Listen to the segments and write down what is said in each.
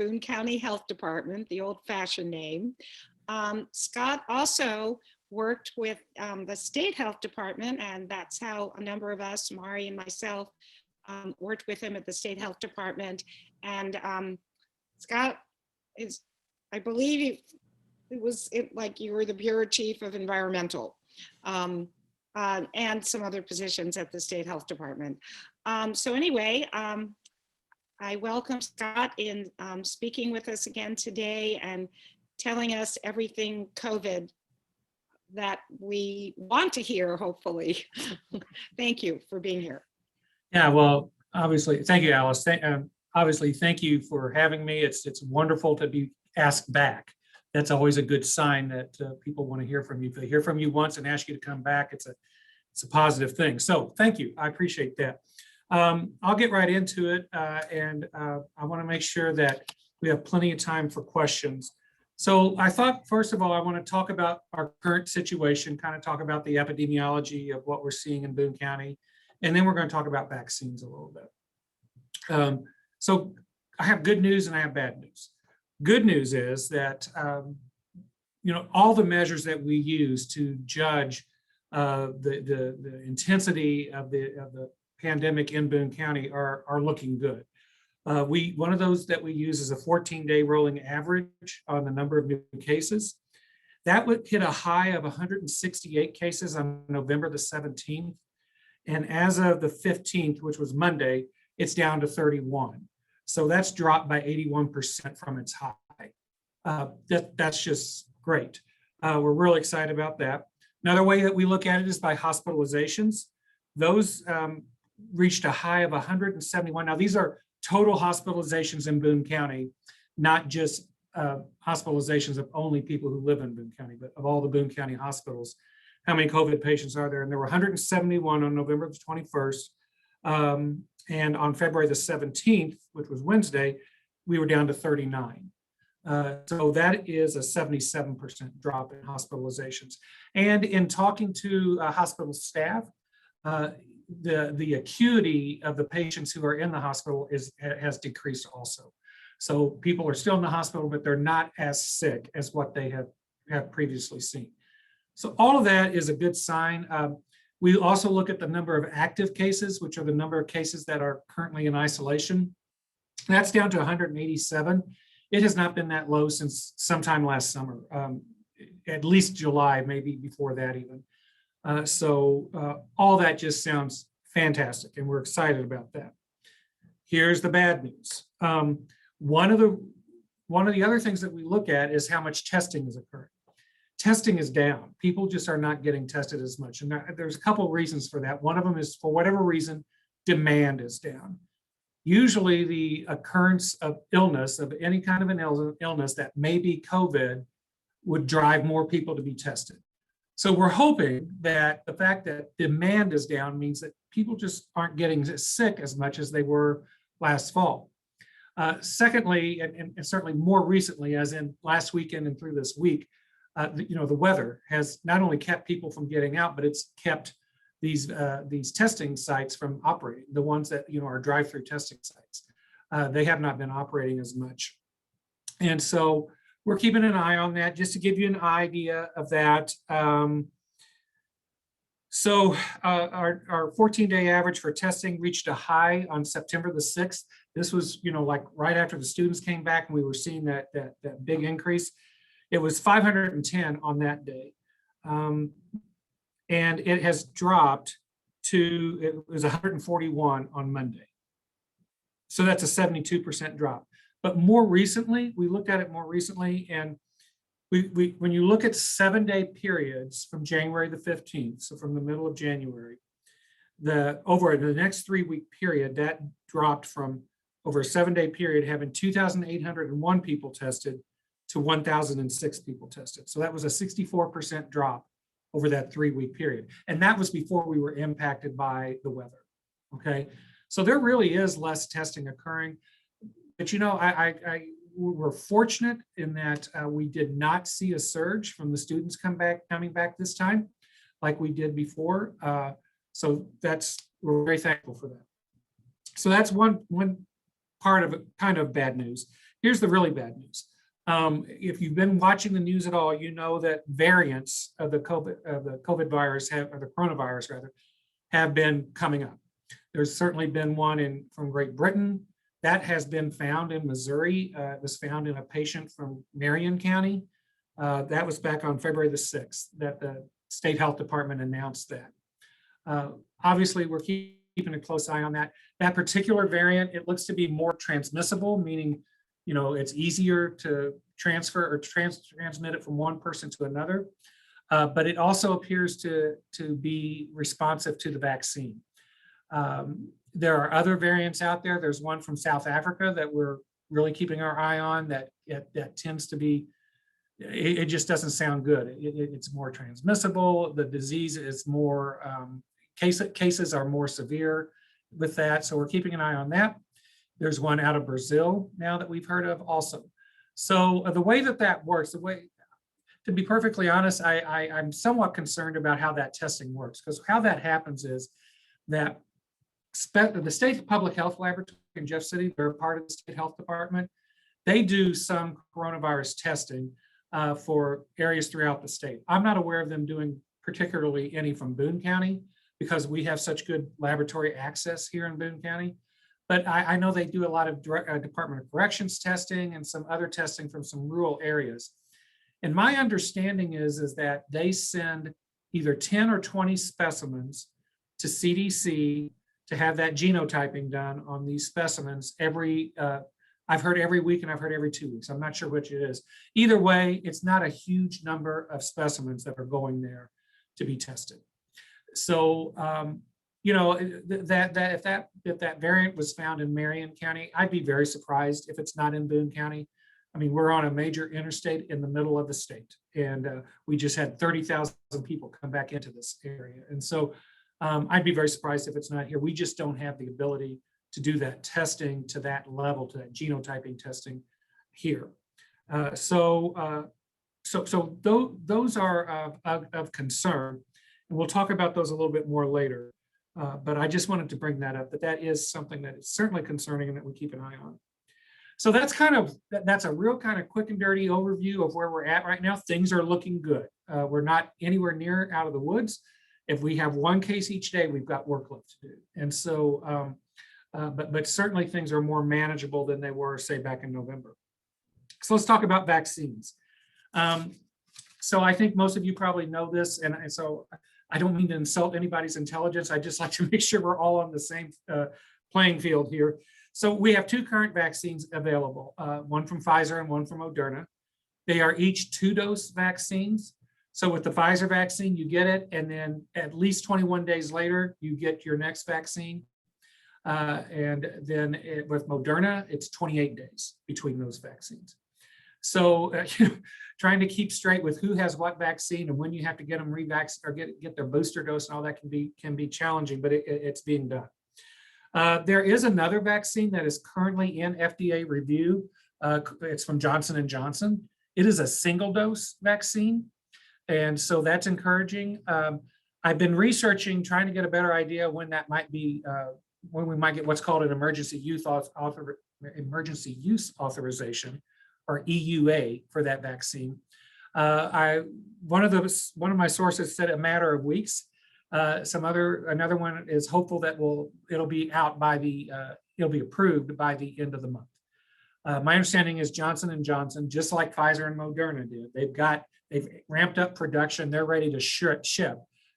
Boone County Health Department, the old-fashioned name. Scott also worked with the state health department, and that's how a number of us, Mari and myself, worked with him at the state health department. And Scott is, I believe like you were the bureau chief of environmental, and some other positions at the state health department. So anyway, I welcome Scott in speaking with us again today and telling us everything COVID that we want to hear, hopefully. Thank you for being here. Yeah, well, obviously, thank you, Alice. Obviously, thank you for having me. It's wonderful to be asked back. That's always a good sign that people want to hear from you. If they hear from you once and ask you to come back, it's a positive thing. So thank you. I appreciate that. I'll get right into it, and I want to make sure that we have plenty of time for questions. So I thought, first of all, I want to talk about our current situation, kind of talk about the epidemiology of what we're seeing in Boone County, and then we're going to talk about vaccines a little bit. So I have good news and I have bad news. Good news is that all the measures that we use to judge the intensity of the pandemic in Boone County are looking good. One of those that we use is a 14-day rolling average on the number of new cases. That would hit a high of 168 cases on November the 17th. And as of the 15th, which was Monday, it's down to 31. So that's dropped by 81% from its high. That's just great. We're really excited about that. Another way that we look at it is by hospitalizations. Those reached a high of 171. Now, these are total hospitalizations in Boone County, not just hospitalizations of only people who live in Boone County, but of all the Boone County hospitals. How many COVID patients are there? And there were 171 on November the 21st. And on February the 17th, which was Wednesday, we were down to 39. So that is a 77% drop in hospitalizations. And in talking to hospital staff, the acuity of the patients who are in the hospital has decreased also. So people are still in the hospital, but they're not as sick as what they have previously seen. So all of that is a good sign. We also look at the number of active cases, which are the number of cases that are currently in isolation. That's down to 187. It has not been that low since sometime last summer, at least July, maybe before that even. So all that just sounds fantastic, and we're excited about that. Here's the bad news. One of the other things that we look at is how much testing is occurring. Testing is down. People just are not getting tested as much. And there's a couple of reasons for that. One of them is, for whatever reason, demand is down. Usually the occurrence of illness, of any kind of an illness that may be COVID, would drive more people to be tested. So we're hoping that the fact that demand is down means that people just aren't getting sick as much as they were last fall. Secondly, and certainly more recently, as in last weekend and through this week, the weather has not only kept people from getting out, but it's kept these testing sites from operating. The ones that are drive-through testing sites, they have not been operating as much, and so we're keeping an eye on that. Just to give you an idea of that, so our 14-day average for testing reached a high on September the 6th. This was like right after the students came back, and we were seeing that big increase. It was 510 on that day. And it has dropped to, it was 141 on Monday. So that's a 72% drop. But more recently, we looked at it more recently, and when you look at 7-day periods from January the 15th, so from the middle of January, over the next 3-week period, that dropped from over a 7-day period having 2,801 people tested to 1,006 people tested. So that was a 64% drop over that 3-week period. And that was before we were impacted by the weather, okay? So there really is less testing occurring. But we're fortunate in that we did not see a surge from the students coming back this time like we did before. So we're very thankful for that. So that's one part of it, kind of bad news. Here's the really bad news. If you've been watching the news at all, you know that variants of the COVID virus or the coronavirus rather, have been coming up. There's certainly been one from Great Britain that has been found in Missouri. It was found in a patient from Marion County. That was back on February the 6th that the state health department announced that. Obviously, we're keeping a close eye on that. That particular variant, it looks to be more transmissible, meaning, it's easier to transfer or transmit it from one person to another. But it also appears to be responsive to the vaccine. There are other variants out there. There's one from South Africa that we're really keeping our eye on that tends to be, it just doesn't sound good. It's more transmissible. The disease is more, cases are more severe with that. So we're keeping an eye on that. There's one out of Brazil now that we've heard of also. So the way that works, to be perfectly honest, I'm somewhat concerned about how that testing works, because how that happens is that the state public health laboratory in Jeff City, they're part of the state health department. They do some coronavirus testing for areas throughout the state. I'm not aware of them doing particularly any from Boone County because we have such good laboratory access here in Boone County. But I know they do a lot of Department of Corrections testing and some other testing from some rural areas. And my understanding is that they send either 10 or 20 specimens to CDC to have that genotyping done on these specimens I've heard every week and I've heard every 2 weeks. I'm not sure which it is. Either way, it's not a huge number of specimens that are going there to be tested. So, if that variant was found in Marion County, I'd be very surprised if it's not in Boone County. I mean, we're on a major interstate in the middle of the state, and we just had 30,000 people come back into this area. And so I'd be very surprised if it's not here. We just don't have the ability to do that testing to that level, to that genotyping testing here. So those are of concern, and we'll talk about those a little bit more later. But I just wanted to bring that up, that is something that is certainly concerning and that we keep an eye on. So that's a real kind of quick and dirty overview of where we're at right now. Things are looking good. We're not anywhere near out of the woods. If we have one case each day, we've got work left to do. And so, but certainly things are more manageable than they were, say, back in November. So let's talk about vaccines. So I think most of you probably know this, and so I don't mean to insult anybody's intelligence. I just like to make sure we're all on the same playing field here. So we have two current vaccines available, one from Pfizer and one from Moderna. They are each 2-dose vaccines. So with the Pfizer vaccine, you get it, and then at least 21 days later, you get your next vaccine. And then with Moderna, it's 28 days between those vaccines. So trying to keep straight with who has what vaccine and when you have to get them re-vaccinated or get their booster dose and all that can be challenging, but it's being done. There is another vaccine that is currently in FDA review. It's from Johnson & Johnson. It is a single dose vaccine. And so that's encouraging. I've been researching, trying to get a better idea when that might be, when we might get what's called an emergency use authorization, or EUA, for that vaccine. One of my sources said a matter of weeks. Another one is hopeful that it'll be out it'll be approved by the end of the month. My understanding is Johnson & Johnson, just like Pfizer and Moderna did, they've ramped up production. They're ready to ship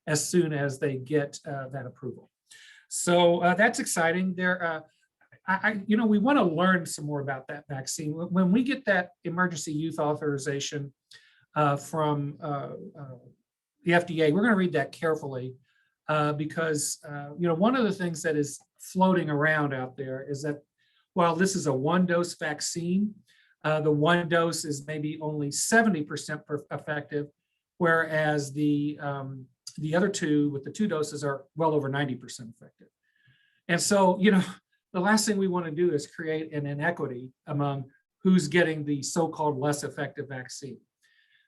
as soon as they get that approval. So that's exciting. We want to learn some more about that vaccine. When we get that emergency use authorization from the FDA, we're going to read that carefully because one of the things that is floating around out there is that while this is a 1-dose vaccine, the 1 dose is maybe only 70% effective, whereas the other two with the 2 doses are well over 90% effective. And so, the last thing we want to do is create an inequity among who's getting the so-called less effective vaccine.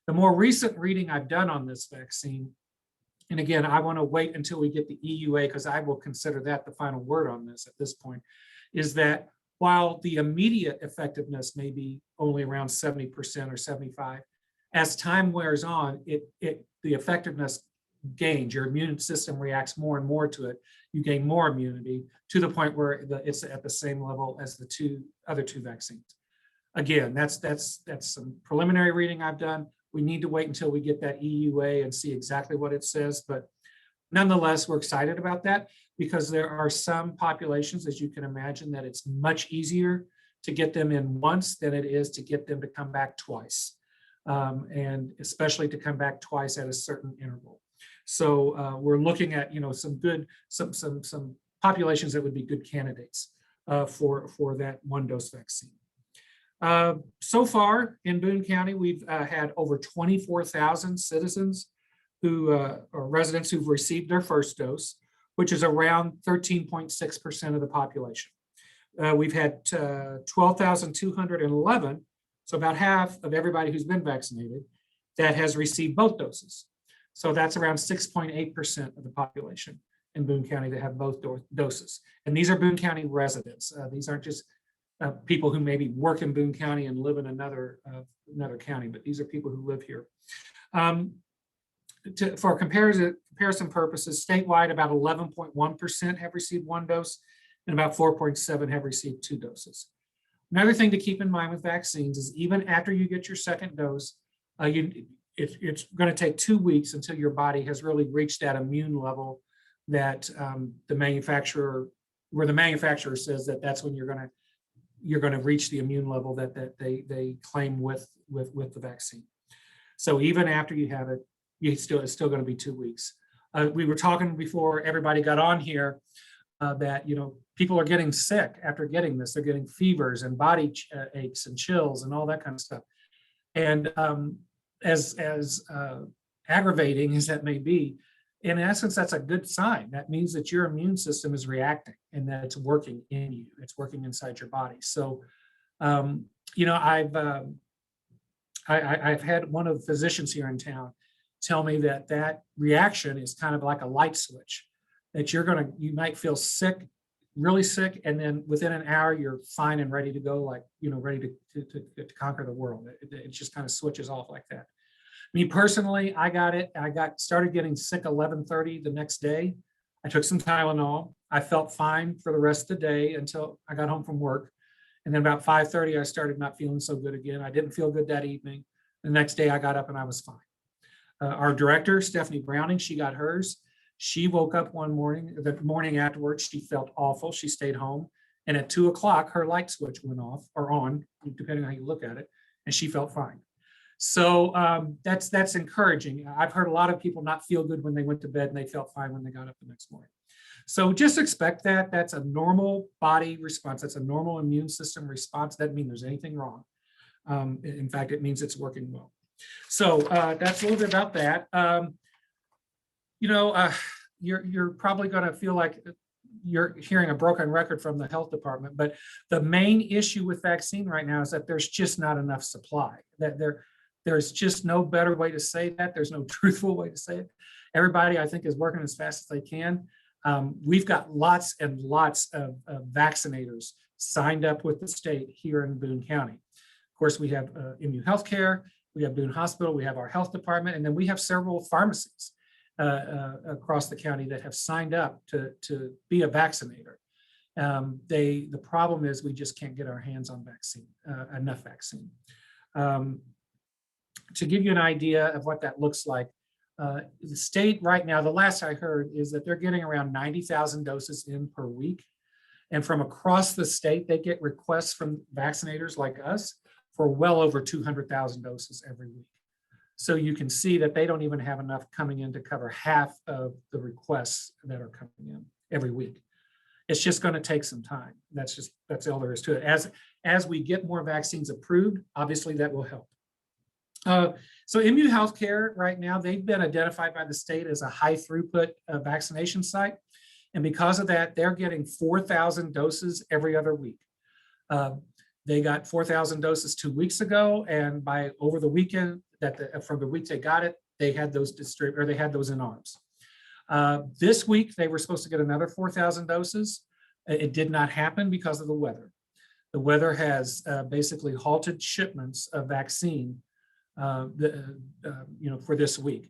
The more recent reading I've done on this vaccine, and again, I want to wait until we get the EUA because I will consider that the final word on this at this point, is that while the immediate effectiveness may be only around 70% or 75%, as time wears on, the effectiveness gains. Your immune system reacts more and more to it. You gain more immunity to the point where it's at the same level as the other two vaccines. Again, that's some preliminary reading I've done. We need to wait until we get that EUA and see exactly what it says. But nonetheless, we're excited about that because there are some populations, as you can imagine, that it's much easier to get them in once than it is to get them to come back twice. And especially to come back twice at a certain interval. So we're looking at, some populations that would be good candidates for that one-dose vaccine. So far in Boone County, we've had over 24,000 citizens or residents who've received their first dose, which is around 13.6% of the population. We've had 12,211, so about half of everybody who's been vaccinated that has received both doses. So that's around 6.8% of the population in Boone County that have both doses. And these are Boone County residents. These aren't just people who maybe work in Boone County and live in another county, but these are people who live here. For comparison purposes, statewide, about 11.1% have received one dose and about 4.7% have received two doses. Another thing to keep in mind with vaccines is even after you get your second dose, it's going to take 2 weeks until your body has really reached that immune level that the manufacturer says that that's when you're going to reach the immune level that they claim with the vaccine. So even after you have it, it's still going to be 2 weeks. We were talking before everybody got on here that people are getting sick after getting this. They're getting fevers and body aches and chills and all that kind of stuff. And as aggravating as that may be, in essence, that's a good sign. That means that your immune system is reacting and that it's working in you. It's working inside your body. So, I've had one of the physicians here in town tell me that reaction is kind of like a light switch, that you might feel sick, really sick, and then within an hour you're fine and ready to go, ready to conquer the world. It just kind of switches off like that. Me personally, I started getting sick 11:30 the next day. I took some Tylenol. I felt fine for the rest of the day until I got home from work. And then about 5:30, I started not feeling so good again. I didn't feel good that evening. The next day I got up and I was fine. Our director, Stephanie Browning, she got hers. She woke up one morning, the morning afterwards, she felt awful. She stayed home. And at 2 o'clock, her light switch went off or on, depending on how you look at it, and she felt fine. So that's encouraging. I've heard a lot of people not feel good when they went to bed and they felt fine when they got up the next morning. So just expect that. That's a normal body response. That's a normal immune system response. That doesn't mean there's anything wrong. In fact, it means it's working well. So that's a little bit about that. You're probably going to feel like you're hearing a broken record from the health department, but the main issue with vaccine right now is that there's just not enough supply. That there's just no better way to say that. There's no truthful way to say it. Everybody, I think, is working as fast as they can. We've got lots and lots of vaccinators signed up with the state here in Boone County. Of course, we have MU Healthcare, we have Boone Hospital, we have our health department, and then we have several pharmacies across the county that have signed up to be a vaccinator. The problem is we just can't get our hands on enough vaccine. To give you an idea of what that looks like, the state right now, the last I heard is that they're getting around 90,000 doses in per week. And from across the state, they get requests from vaccinators like us for well over 200,000 doses every week. So you can see that they don't even have enough coming in to cover half of the requests that are coming in every week. It's just going to take some time. That's all there is to it. As we get more vaccines approved, obviously that will help. So MU Healthcare right now, they've been identified by the state as a high throughput vaccination site. And because of that, they're getting 4,000 doses every other week. They got 4,000 doses 2 weeks ago, and by over the weekend, from the week they got it, they had those they had those in arms. This week, they were supposed to get another 4,000 doses. It did not happen because of the weather. The weather has basically halted shipments of vaccine, for this week.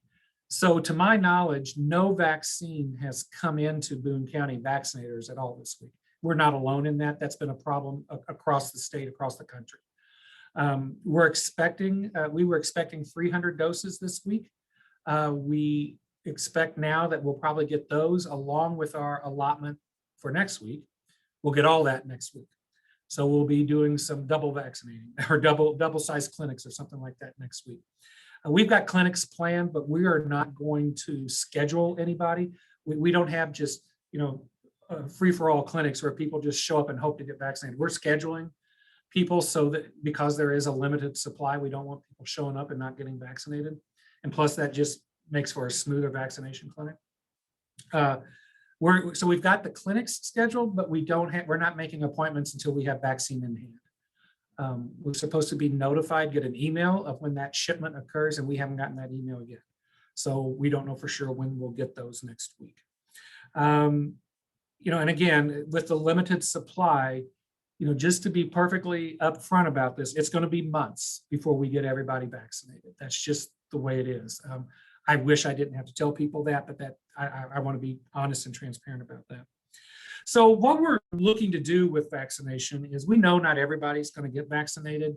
So to my knowledge, no vaccine has come into Boone County vaccinators at all this week. We're not alone in that. That's been a problem across the state, across the country. We were expecting 300 doses this week. We expect now that we'll probably get those along with our allotment for next week. We'll get all that next week. So we'll be doing some double vaccinating or double size clinics or something like that next week. We've got clinics planned, but we are not going to schedule anybody. We don't have just, free for all clinics where people just show up and hope to get vaccinated. We're scheduling people so that because there is a limited supply, we don't want people showing up and not getting vaccinated. And plus that just makes for a smoother vaccination clinic. So we've got the clinics scheduled, but we're not making appointments until we have vaccine in hand. We're supposed to be notified, get an email of when that shipment occurs, and we haven't gotten that email yet. So we don't know for sure when we'll get those next week. And again, with the limited supply, just to be perfectly upfront about this, it's going to be months before we get everybody vaccinated. That's just the way it is. I wish I didn't have to tell people that, but I want to be honest and transparent about that. So what we're looking to do with vaccination is we know not everybody's going to get vaccinated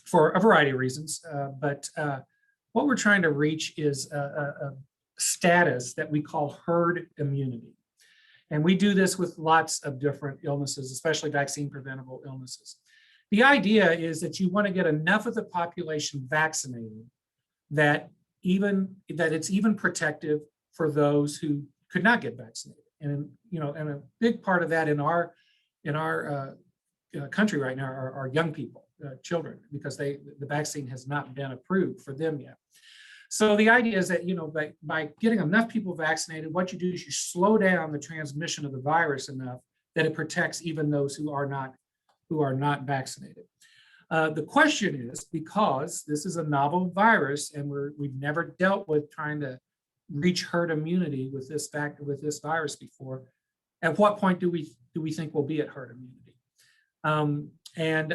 for a variety of reasons, but what we're trying to reach is a status that we call herd immunity. And we do this with lots of different illnesses, especially vaccine preventable illnesses. The idea is that you want to get enough of the population vaccinated that it's even protective for those who could not get vaccinated. And and a big part of that in our country right now are young people, children, because the vaccine has not been approved for them yet. So the idea is that by getting enough people vaccinated, what you do is you slow down the transmission of the virus enough that it protects even those who are not vaccinated. The question is, because this is a novel virus and we've never dealt with trying to reach herd immunity with this virus before, at what point do we think we'll be at herd immunity?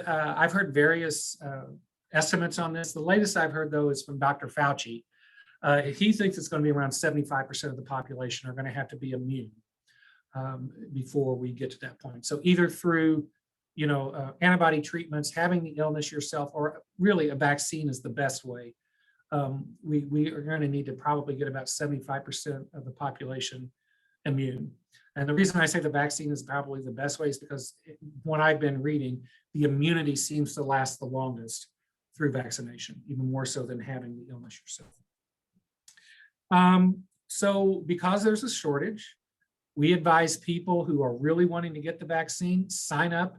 I've heard various estimates on this. The latest I've heard, though, is from Dr. Fauci. He thinks it's going to be around 75% of the population are going to have to be immune before we get to that point. So either through antibody treatments, having the illness yourself, or really a vaccine is the best way. We are going to need to probably get about 75% of the population immune. And the reason I say the vaccine is probably the best way is because when I've been reading, the immunity seems to last the longest through vaccination, even more so than having the illness yourself. So because there's a shortage, we advise people who are really wanting to get the vaccine, sign up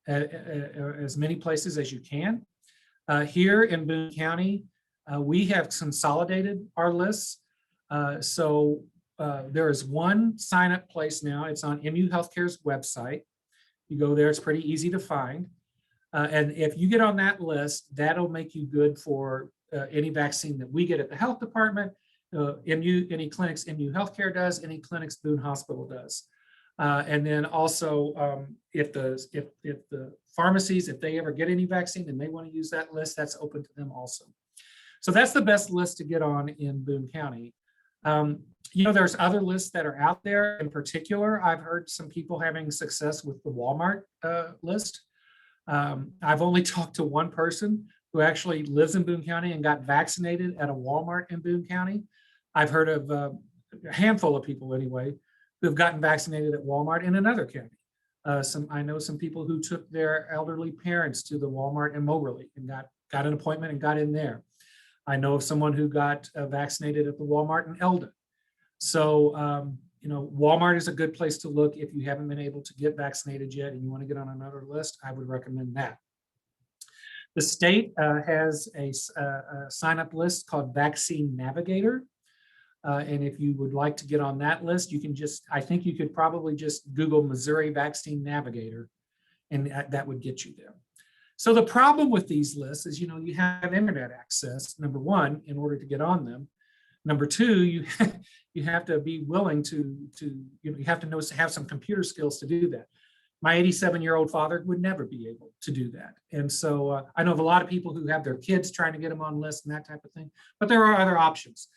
at as many places as you can. Here in Boone County, we have consolidated our lists. So there is one sign up place now. It's on MU Healthcare's website. You go there, it's pretty easy to find. And if you get on that list, that'll make you good for any vaccine that we get at the health department, any clinics MU Healthcare does, any clinics Boone Hospital does. And then also, if the pharmacies, if they ever get any vaccine and they want to use that list, that's open to them also. So that's the best list to get on in Boone County. There's other lists that are out there. In particular, I've heard some people having success with the Walmart list. I've only talked to one person who actually lives in Boone County and got vaccinated at a Walmart in Boone County. I've heard of a handful of people anyway who've gotten vaccinated at Walmart in another county. I know some people who took their elderly parents to the Walmart in Moberly and got an appointment and got in there. I know of someone who got vaccinated at the Walmart in Eldon. So, Walmart is a good place to look if you haven't been able to get vaccinated yet and you want to get on another list. I would recommend that. The state has a sign-up list called Vaccine Navigator. And if you would like to get on that list, I think you could probably just Google Missouri Vaccine Navigator, and that would get you there. So the problem with these lists is, you have internet access, number one, in order to get on them. Number two, you have to be willing to you have to have some computer skills to do that. my 87-year-old father would never be able to do that. And so I know of a lot of people who have their kids trying to get them on lists and that type of thing, but there are other options.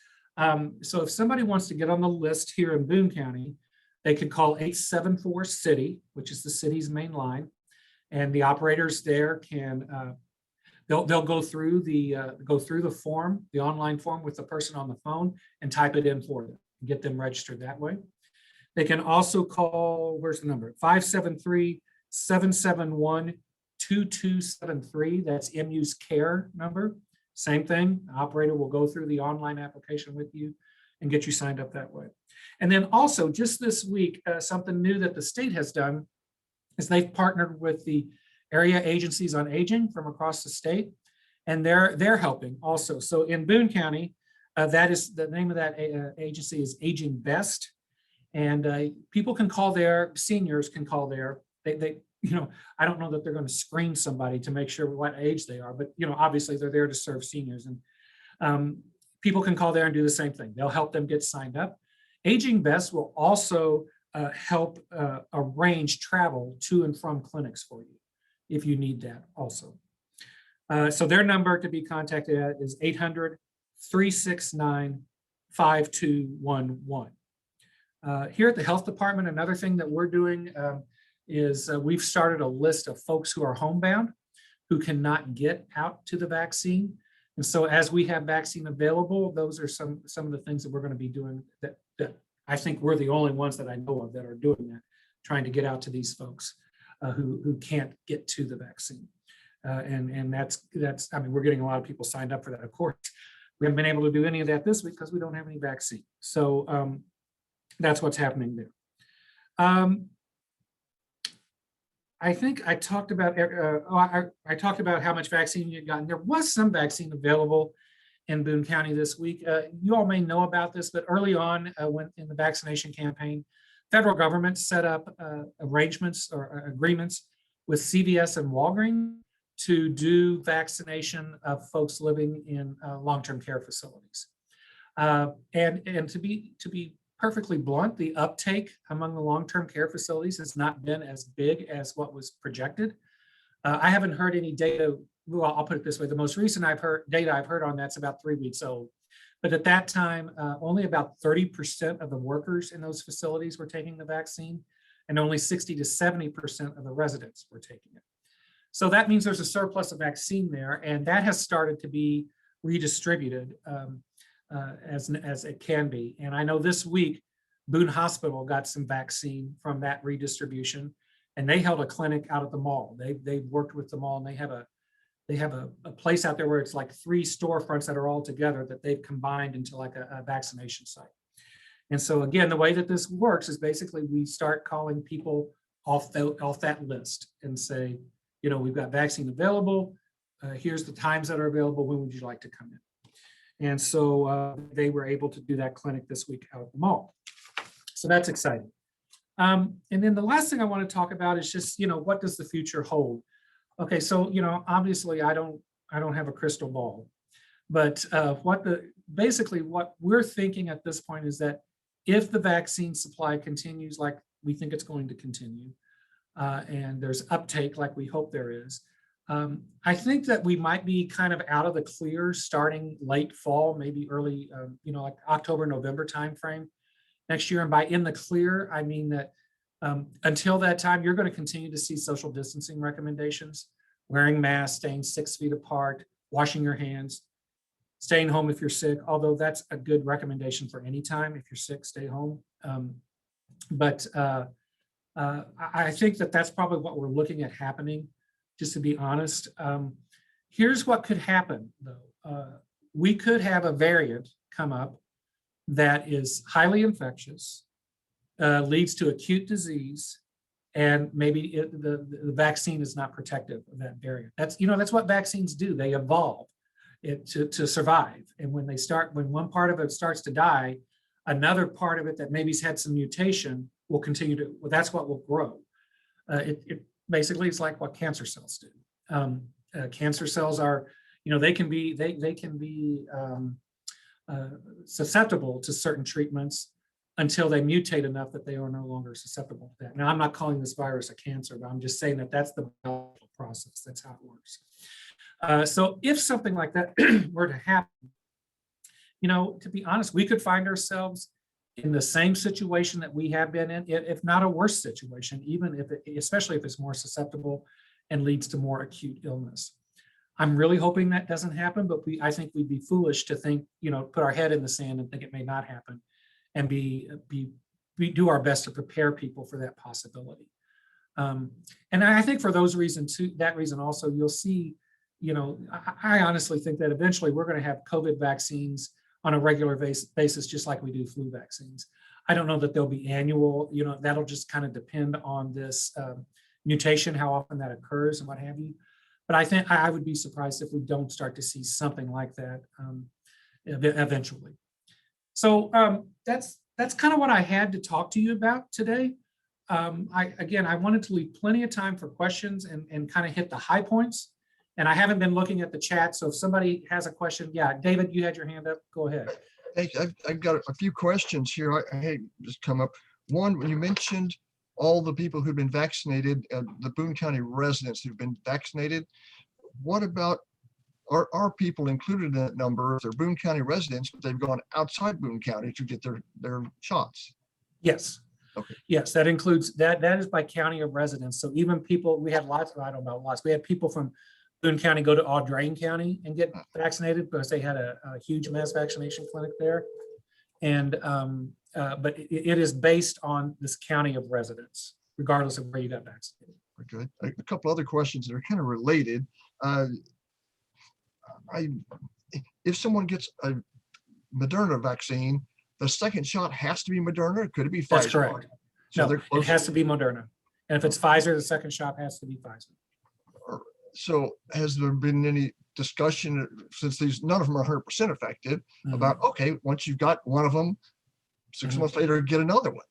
So if somebody wants to get on the list here in Boone County, they could call 874-CITY, which is the city's main line. And the operators there can, they'll go through the form, the online form with the person on the phone and type it in for them and get them registered that way. They can also call, where's the number? 573-771-2273. That's MU's care number. Same thing, the operator will go through the online application with you and get you signed up that way. And then also just this week, something new that the state has done is they've partnered with the area agencies on aging from across the state, and they're helping also. So in Boone County, that is the name of that agency is Aging Best. And people can call there, seniors can call there. They, I don't know that they're going to screen somebody to make sure what age they are, but obviously they're there to serve seniors, and people can call there and do the same thing. They'll help them get signed up. Aging Best will also help arrange travel to and from clinics for you if you need that also. So their number to be contacted at is 800-369-5211. Here at the health department, another thing that we're doing is we've started a list of folks who are homebound who cannot get out to the vaccine. And so as we have vaccine available, those are some of the things that we're going to be doing that I think we're the only ones that I know of that are doing that, trying to get out to these folks who can't get to the vaccine. And that's, I mean, we're getting a lot of people signed up for that. Of course, we haven't been able to do any of that this week because we don't have any vaccine. So that's what's happening there. I think I talked about I talked about how much vaccine you had gotten. There was some vaccine available in Boone County this week. You all may know about this, but early on when in the vaccination campaign, federal government set up arrangements or agreements with CVS and Walgreens to do vaccination of folks living in long-term care facilities. And to be perfectly blunt, the uptake among the long-term care facilities has not been as big as what was projected. I haven't heard any data. Well, I'll put it this way. The most recent data I've heard on that's about 3 weeks old. But at that time, only about 30% of the workers in those facilities were taking the vaccine, and only 60 to 70% of the residents were taking it. So that means there's a surplus of vaccine there, and that has started to be redistributed as it can be. And I know this week, Boone Hospital got some vaccine from that redistribution, and they held a clinic out at the mall. They've worked with the mall, and they have a place out there where it's like 3 storefronts that are all together that they've combined into like a vaccination site. And so again, the way that this works is basically we start calling people off that list and say, we've got vaccine available. Here's the times that are available. When would you like to come in? And so they were able to do that clinic this week out at the mall. So that's exciting. And then the last thing I want to talk about is just, what does the future hold? Okay, so, obviously I don't have a crystal ball, but basically what we're thinking at this point is that if the vaccine supply continues like we think it's going to continue, and there's uptake like we hope there is, I think that we might be kind of out of the clear starting late fall, maybe early, like October, November timeframe next year. And by in the clear, I mean that until that time, you're going to continue to see social distancing recommendations, wearing masks, staying 6 feet apart, washing your hands, staying home if you're sick, although that's a good recommendation for any time. If you're sick, stay home. But I think that that's probably what we're looking at happening. Just to be honest, here's what could happen, though. We could have a variant come up that is highly infectious, leads to acute disease, and maybe the vaccine is not protective of that variant. That's what vaccines do. They evolve to survive. And when one part of it starts to die, another part of it that maybe's had some mutation will continue to. Well, that's what will grow. Basically, it's like what cancer cells do. Cancer cells are, they can be susceptible to certain treatments, until they mutate enough that they are no longer susceptible to that. Now, I'm not calling this virus a cancer, but I'm just saying that that's the biological process. That's how it works. So if something like that were to happen, to be honest, we could find ourselves in the same situation that we have been in, if not a worse situation, even if especially if it's more susceptible and leads to more acute illness. I'm really hoping that doesn't happen, but I think we'd be foolish to think, put our head in the sand and think it may not happen, and we do our best to prepare people for that possibility. And I think for those reasons, too, that reason also, you'll see, I honestly think that eventually we're going to have COVID vaccines on a regular basis, just like we do flu vaccines. I don't know that they'll be annual, that'll just kind of depend on this mutation, how often that occurs and what have you. But I think I would be surprised if we don't start to see something like that eventually. So that's kind of what I had to talk to you about today. I wanted to leave plenty of time for questions and kind of hit the high points. And I haven't been looking at the chat, so if somebody has a question, yeah, David, you had your hand up. Go ahead. Hey, I've got a few questions here. I just come up. One, when you mentioned all the people who've been vaccinated, the Boone County residents who've been vaccinated, what about are people included in that number? If they're Boone County residents, but they've gone outside Boone County to get their shots? Yes. Okay. Yes, that includes that is by county of residence. So even people, we had lots of, I don't know about lots, we had people from Boone County go to Audrain County and get vaccinated because they had a huge mass vaccination clinic there. And but it is based on this county of residence, regardless of where you got vaccinated. Okay. A couple other questions that are kind of related. If someone gets a Moderna vaccine, the second shot has to be Moderna. Could it be Pfizer? That's correct. So No, it has to be Moderna. And if it's Pfizer, the second shot has to be Pfizer. So has there been any discussion, since none of them are 100% effective, about, okay, once you've got one of them, 6 months later, get another one,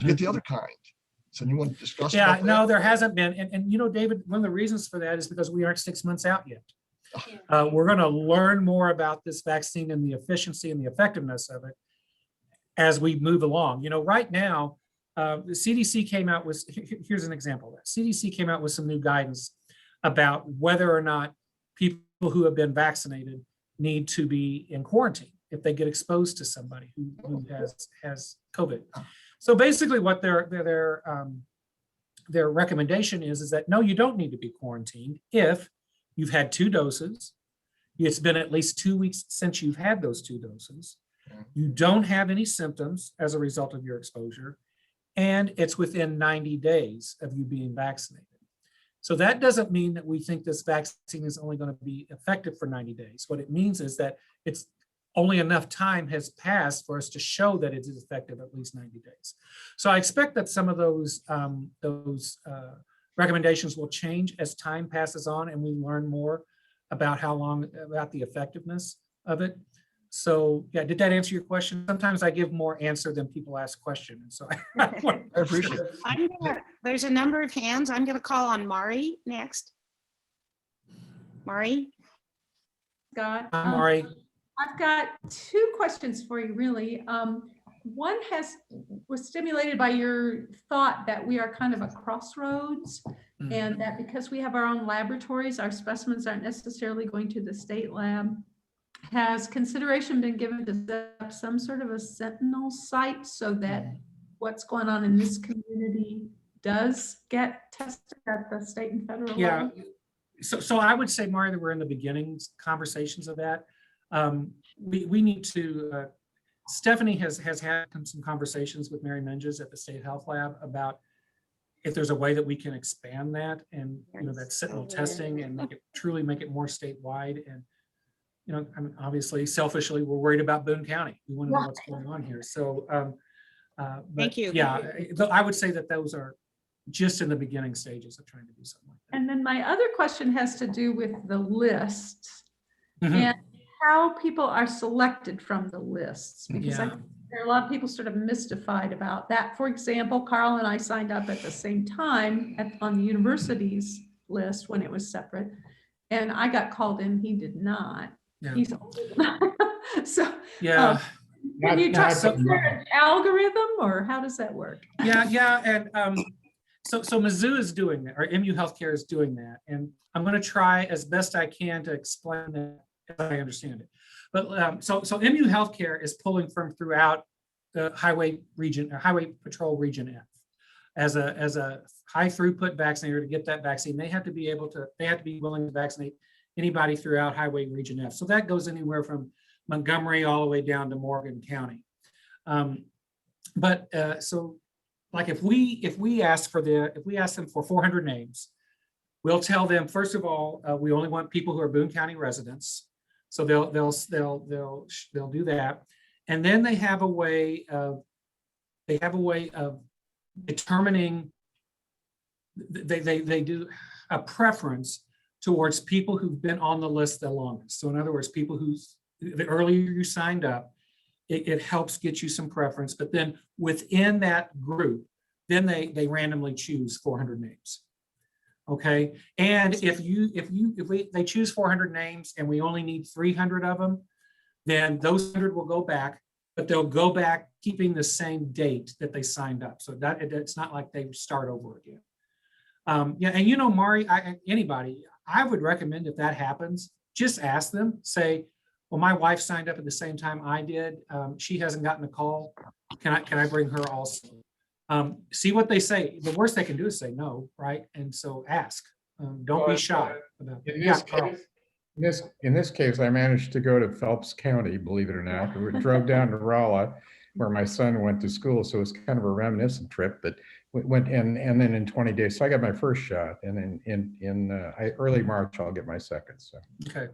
get the other kind. So you want to discuss about that? No, there hasn't been. And David, one of the reasons for that is because we aren't 6 months out yet. We're going to learn more about this vaccine and the efficiency and the effectiveness of it as we move along. Right now, the CDC came out with, here's an example of that. CDC came out with some new guidance about whether or not people who have been vaccinated need to be in quarantine if they get exposed to somebody who has COVID. So basically what their recommendation is that, no, you don't need to be quarantined if you've had 2 doses, it's been at least 2 weeks since you've had those 2 doses, you don't have any symptoms as a result of your exposure, and it's within 90 days of you being vaccinated. So that doesn't mean that we think this vaccine is only going to be effective for 90 days. What it means is that it's only enough time has passed for us to show that it is effective at least 90 days. So I expect that some of those recommendations will change as time passes on and we learn more about about the effectiveness of it. So yeah, did that answer your question? Sometimes I give more answer than people ask questions. So I appreciate it. There's a number of hands. I'm going to call on Mari next. Mari? Scott. Hi, Mari. I've got 2 questions for you, really. One was stimulated by your thought that we are kind of a crossroads, and that because we have our own laboratories, our specimens aren't necessarily going to the state lab. Has consideration been given to set up some sort of a sentinel site so that what's going on in this community does get tested at the state and federal level? So I would say, Mari, that we're in the beginning conversations of that. We need to, Stephanie has had some conversations with Mary Menges at the State Health Lab about if there's a way that we can expand that and, that sentinel testing and truly make it more statewide. And, I mean, obviously, selfishly, we're worried about Boone County. We want to know what's going on here. So, Thank you. Yeah, I would say that those are just in the beginning stages of trying to do something like that. And then my other question has to do with the lists and how people are selected from the lists, because I think there are a lot of people sort of mystified about that. For example, Carl and I signed up at the same time on the university's list when it was separate, and I got called in, he did not. Yeah. He's old. So Can you Yeah, talk so- to their algorithm, or how does that work? Yeah, and so Mizzou is doing that, or MU Healthcare is doing that, and I'm going to try as best I can to explain that as I understand it. But so MU Healthcare is pulling from throughout the highway region, or Highway Patrol Region F, as a high throughput vaccinator to get that vaccine. They have to be willing to vaccinate anybody throughout Highway Region F. So that goes anywhere from Montgomery all the way down to Morgan County. So like if we ask them for 400 names, we'll tell them, first of all, we only want people who are Boone County residents. So they'll do that. And then they have a way of determining, they do a preference towards people who've been on the list the longest. So in other words, people the earlier you signed up, it helps get you some preference. But then within that group, then they randomly choose 400 names. Okay, and if they choose 400 names and we only need 300 of them, then those 100 will go back, but they'll go back keeping the same date that they signed up. So that it's not like they start over again. Yeah, and Mari, anybody, I would recommend if that happens, just ask them, say, well, my wife signed up at the same time I did. She hasn't gotten a call. Can I bring her also? See what they say. The worst they can do is say no, right? And so ask. Don't be shy about that. Yeah, Carl. In this case, I managed to go to Phelps County, believe it or not. We drove down to Rolla, where my son went to school. So it was kind of a reminiscent trip, but we went in, and then in 20 days. So I got my first shot, and then in early March, I'll get my second. So. Okay.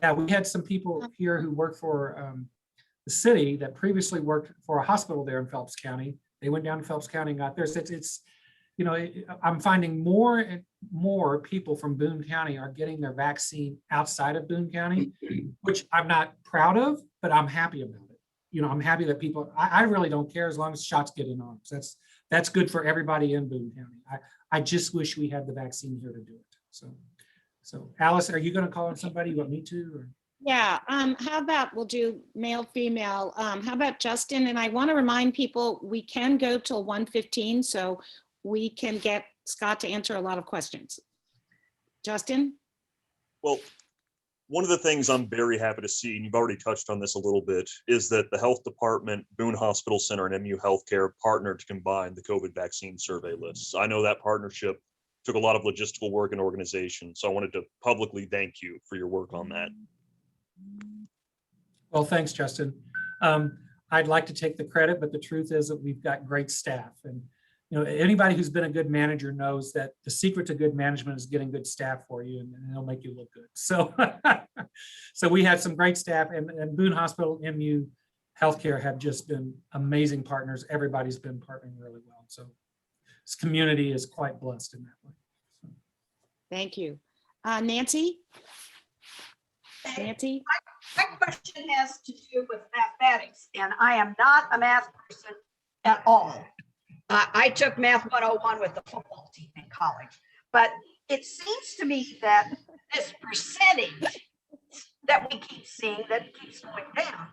Yeah, we had some people here who work for the city that previously worked for a hospital there in Phelps County. They went down to Phelps County and got theirs. I'm finding more and more people from Boone County are getting their vaccine outside of Boone County, which I'm not proud of, but I'm happy about it. I'm happy that people, I really don't care as long as shots get in arms. That's good for everybody in Boone County. I just wish we had the vaccine here to do it. So Alice, are you going to call on somebody? You want me to? Or? Yeah, how about we'll do male, female. How about Justin? And I want to remind people we can go till 1:15, so we can get Scott to answer a lot of questions. Justin? Well, one of the things I'm very happy to see, and you've already touched on this a little bit, is that the health department, Boone Hospital Center, and MU Healthcare partnered to combine the COVID vaccine survey lists. I know that partnership took a lot of logistical work and organization, so I wanted to publicly thank you for your work on that. Well, thanks, Justin. I'd like to take the credit, but the truth is that we've got great staff. And anybody who's been a good manager knows that the secret to good management is getting good staff for you, and they'll make you look good. So, so we have some great staff, and Boone Hospital, MU Healthcare have just been amazing partners. Everybody's been partnering really well. So this community is quite blessed in that way. So. Thank you. Nancy? Nancy? My question has to do with mathematics, and I am not a math person at all. I took Math 101 with the football team in college, but it seems to me that this percentage that we keep seeing that keeps going down,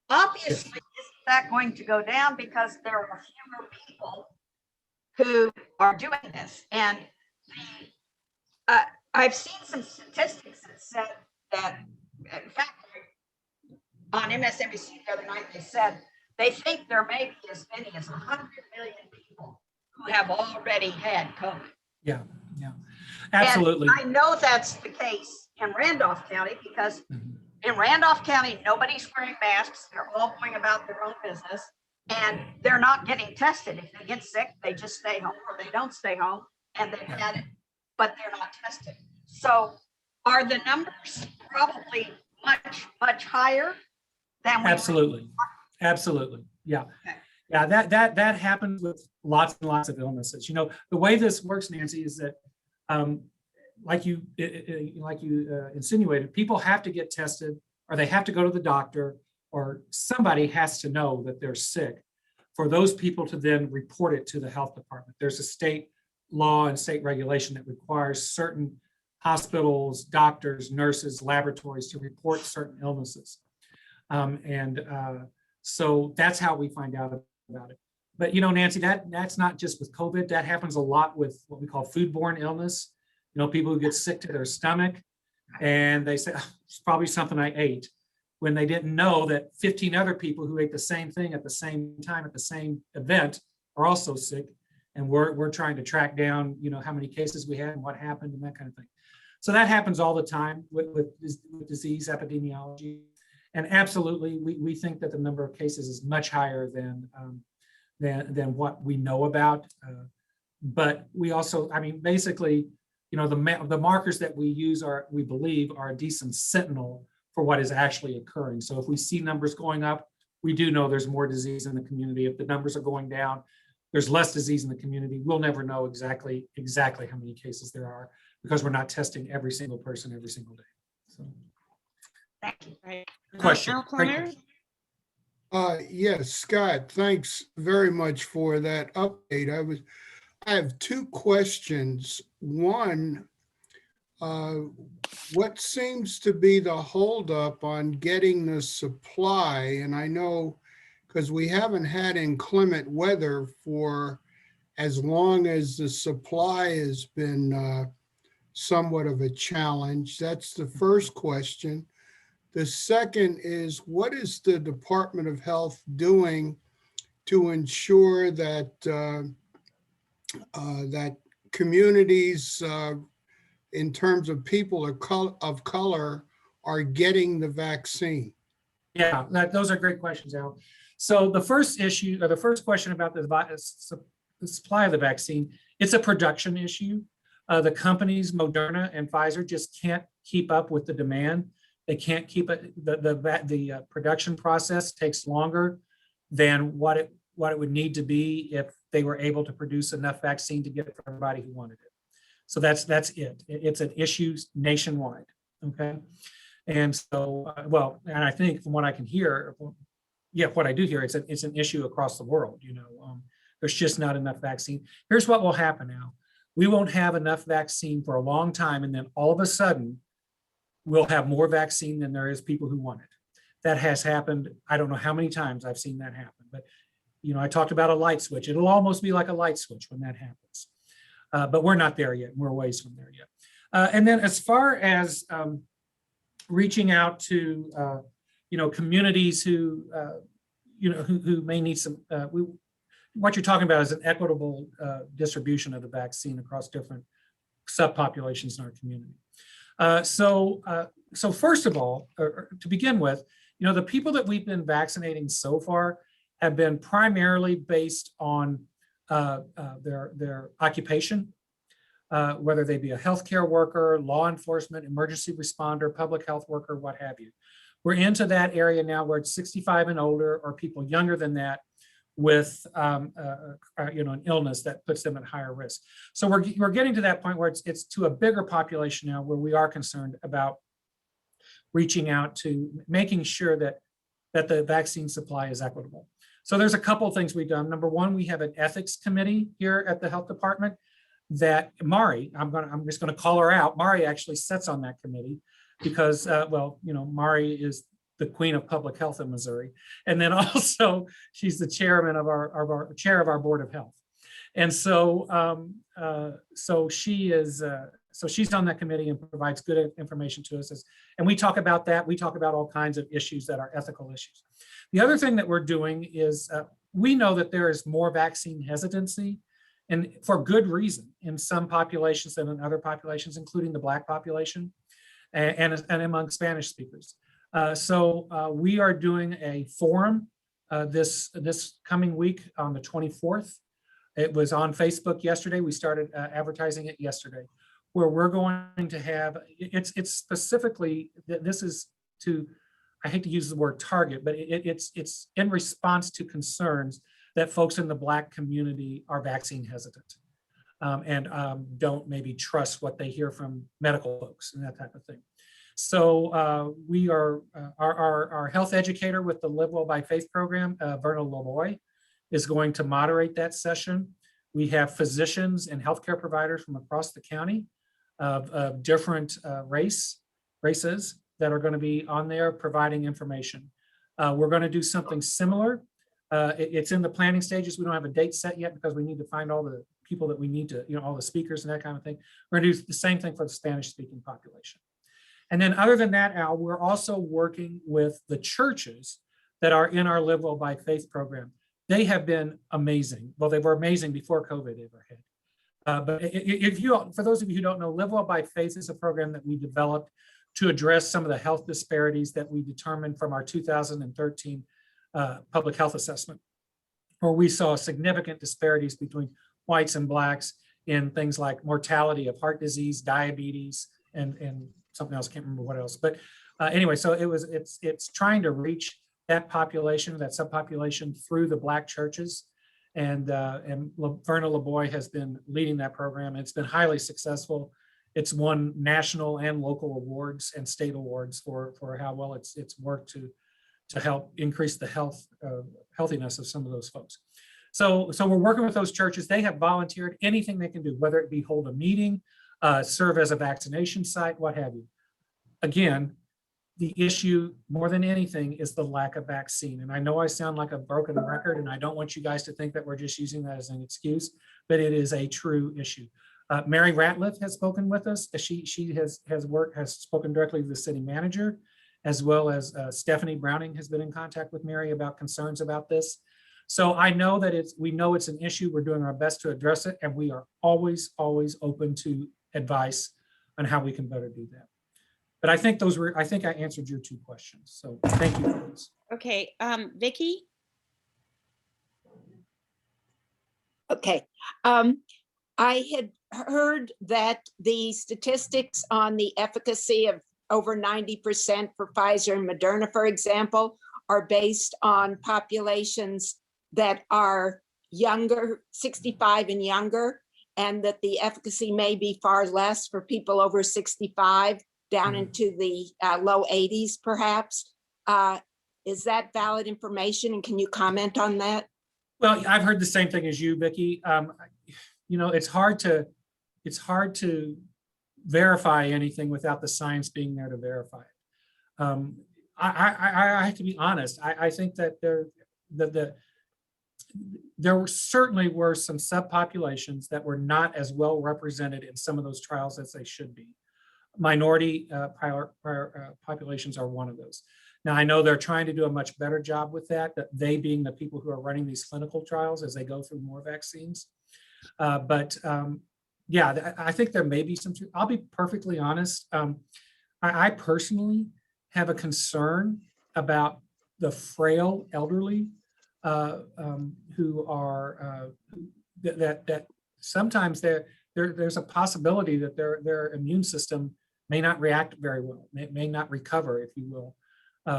obviously isn't that going to go down because there are fewer people who are doing this. And I've seen some statistics that said that, in fact, on MSNBC the other night, they said they think there may be as many as 100 million people who have already had COVID. Yeah, absolutely. And I know that's the case in Randolph County because in Randolph County, nobody's wearing masks. They're all going about their own business, and they're not getting tested. If they get sick, they just stay home, or they don't stay home and they've had it, but they're not tested. So are the numbers probably much higher than we Absolutely. Yeah. Okay. Yeah, that happens with lots and lots of illnesses. The way this works, Nancy, is that like you insinuated, people have to get tested, or they have to go to the doctor, or somebody has to know that they're sick for those people to then report it to the health department. There's a state law and state regulation that requires certain hospitals, doctors, nurses, laboratories to report certain illnesses. So that's how we find out about it. But you know, Nancy, that's not just with COVID. That happens a lot with what we call foodborne illness. You know, people who get sick to their stomach and they say, "Oh, it's probably something I ate," when they didn't know that 15 other people who ate the same thing at the same time at the same event are also sick. And we're trying to track down, you know, how many cases we had and what happened and that kind of thing. So that happens all the time with disease epidemiology. And absolutely, we think that the number of cases is much higher than what we know about. But we also, I mean, basically, you know, the markers that we use we believe are a decent sentinel for what is actually occurring. So if we see numbers going up, we do know there's more disease in the community. If the numbers are going down, there's less disease in the community. We'll never know exactly how many cases there are because we're not testing every single person every single day. So, Thank you. Right. question. Al Great Plummer? question. Yes, Scott, thanks very much for that update. I have two questions. One, what seems to be the holdup on getting the supply? And I know because we haven't had inclement weather for as long as the supply has been somewhat of a challenge. That's the first question. The second is, what is the Department of Health doing to ensure that that communities, in terms of people of color, are getting the vaccine? Yeah, those are great questions, Al. So the first issue, or the first question about the supply of the vaccine, it's a production issue. The companies, Moderna and Pfizer, just can't keep up with the demand. They can't keep it. The production process takes longer than what it would need to be if they were able to produce enough vaccine to get it for everybody who wanted it. So that's it. It's an issue nationwide. Okay, and so and I think from what I can hear, what I do hear, it's an issue across the world. You know, there's just not enough vaccine. Here's what will happen now: we won't have enough vaccine for a long time, and then all of a sudden, we'll have more vaccine than there is people who want it. That has happened. I don't know how many times I've seen that happen, but you know, I talked about a light switch. It'll almost be like a light switch when that happens. But we're not there yet. We're ways from there yet. And then as far as reaching out to, you know, communities who, you know, who may need some, what you're talking about is an equitable distribution of the vaccine across different subpopulations in our community. So first of all, to begin with, you know, the people that we've been vaccinating so far have been primarily based on their occupation, whether they be a healthcare worker, law enforcement, emergency responder, public health worker, what have you. We're into that area now where it's 65 and older or people younger than that with you know, an illness that puts them at higher risk. So we're getting to that point where it's to a bigger population now where we are concerned about reaching out to making sure that the vaccine supply is equitable. So there's a couple of things we've done. Number one, we have an ethics committee here at the health department that Mari, I'm just going to call her out. Mari actually sits on that committee because, well, you know, Mari is the queen of public health in Missouri. And then also she's the chairman of our chair of our board of health. And so, so she's on that committee and provides good information to us. And we talk about that. We talk about all kinds of issues that are ethical issues. The other thing that we're doing is we know that there is more vaccine hesitancy, and for good reason, in some populations than in other populations, including the Black population and among Spanish speakers. So we are doing a forum this coming week on the 24th. It was on Facebook yesterday. We started advertising it yesterday, where we're going to have, it's specifically, this is to, I hate to use the word target, but it's in response to concerns that folks in the Black community are vaccine hesitant and don't maybe trust what they hear from medical folks and that type of thing. So we are, our health educator with the Live Well by Faith program, Verna Lavoy, is going to moderate that session. We have physicians and healthcare providers from across the county of different races that are going to be on there providing information. We're going to do something similar. It's in the planning stages. We don't have a date set yet because we need to find all the people that we need to, all the speakers and that kind of thing. We're going to do the same thing for the Spanish speaking population. And then other than that, Al, we're also working with the churches that are in our Live Well by Faith program. They have been amazing. Well, they were amazing before COVID ever hit. But for those of you who don't know, Live Well by Faith is a program that we developed to address some of the health disparities that we determined from our 2013 public health assessment, where we saw significant disparities between whites and blacks in things like mortality of heart disease, diabetes, and something else, can't remember what else. But anyway, so it's trying to reach that population, that subpopulation through the Black churches. And Verna LeBoy has been leading that program. It's been highly successful. It's won national and local awards and state awards for how well it's worked to help increase the healthiness of some of those folks. So we're working with those churches. They have volunteered anything they can do, whether it be hold a meeting, serve as a vaccination site, what have you. Again, the issue more than anything is the lack of vaccine. And I know I sound like a broken record, and I don't want you guys to think that we're just using that as an excuse, but it is a true issue. Mary Ratliff has spoken with us. She has spoken directly to the city manager, as well as Stephanie Browning has been in contact with Mary about concerns about this. So I know that we know it's an issue. We're doing our best to address it, and we are always open to advice on how we can better do that. But I think I answered your two questions. So thank you for this. Okay, Vicki? Okay. I had heard that the statistics on the efficacy of over 90% for Pfizer and Moderna, for example, are based on populations that are younger, 65 and younger, and that the efficacy may be far less for people over 65, down into the low 80s, perhaps. Is that valid information, and can you comment on that? Well, I've heard the same thing as you, Vicki. It's hard to verify anything without the science being there to verify it. I have to be honest. I think that there certainly were some subpopulations that were not as well represented in some of those trials as they should be. Minority populations are one of those. Now, I know they're trying to do a much better job with that they being the people who are running these clinical trials as they go through more vaccines. Yeah, I think there may be some, I'll be perfectly honest. I personally have a concern about the frail elderly who are, that sometimes there's a possibility that their immune system may not react very well, may not recover, if you will,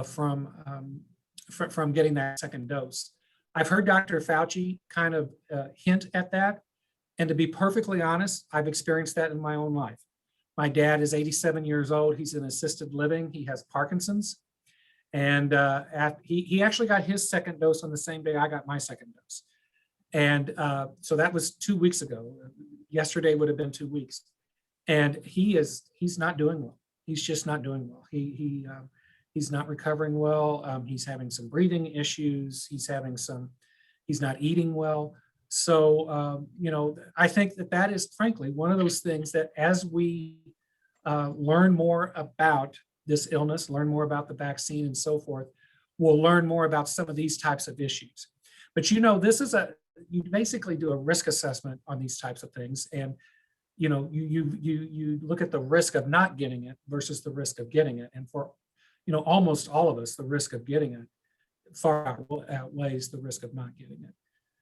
from getting that second dose. I've heard Dr. Fauci kind of hint at that. And to be perfectly honest, I've experienced that in my own life. My dad is 87 years old. He's in assisted living. He has Parkinson's. And he actually got his second dose on the same day I got my second dose. And so that was 2 weeks ago. Yesterday would have been 2 weeks. And he's not doing well. He's just not doing well. He's not recovering well. He's having some breathing issues. He's not eating well. So, I think that is frankly one of those things that as we learn more about this illness, learn more about the vaccine and so forth, we'll learn more about some of these types of issues. But you basically do a risk assessment on these types of things. And, you look at the risk of not getting it versus the risk of getting it. And for, almost all of us, the risk of getting it far outweighs the risk of not getting it.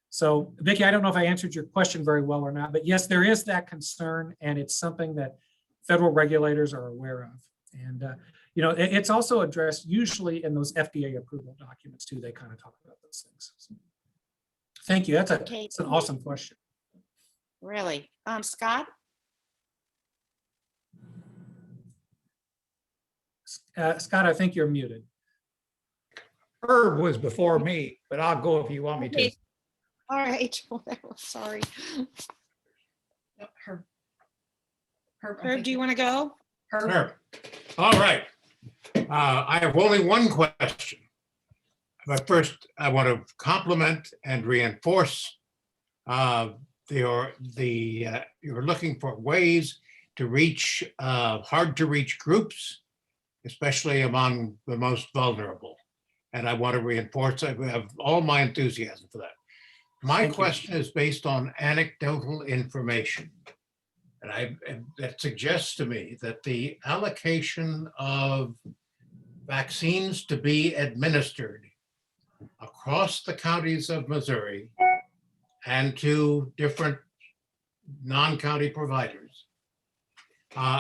So, Vicki, I don't know if I answered your question very well or not, but yes, there is that concern, and it's something that federal regulators are aware of. And, it's also addressed usually in those FDA approval documents too. They kind of talk about those things. So, thank you. That's an awesome question. Really? Scott? Scott, I think you're muted. Herb was before me, but I'll go if you want me to. All right, whatever, sorry. Herb, do you want to go? Sure. All right. I have only one question. But first, I want to compliment and reinforce you're looking for ways to reach hard to reach groups, especially among the most vulnerable. And I want to reinforce, I have all my enthusiasm for that. My Thank you. question is based on anecdotal information. And that suggests to me that the allocation of vaccines to be administered across the counties of Missouri and to different non-county providers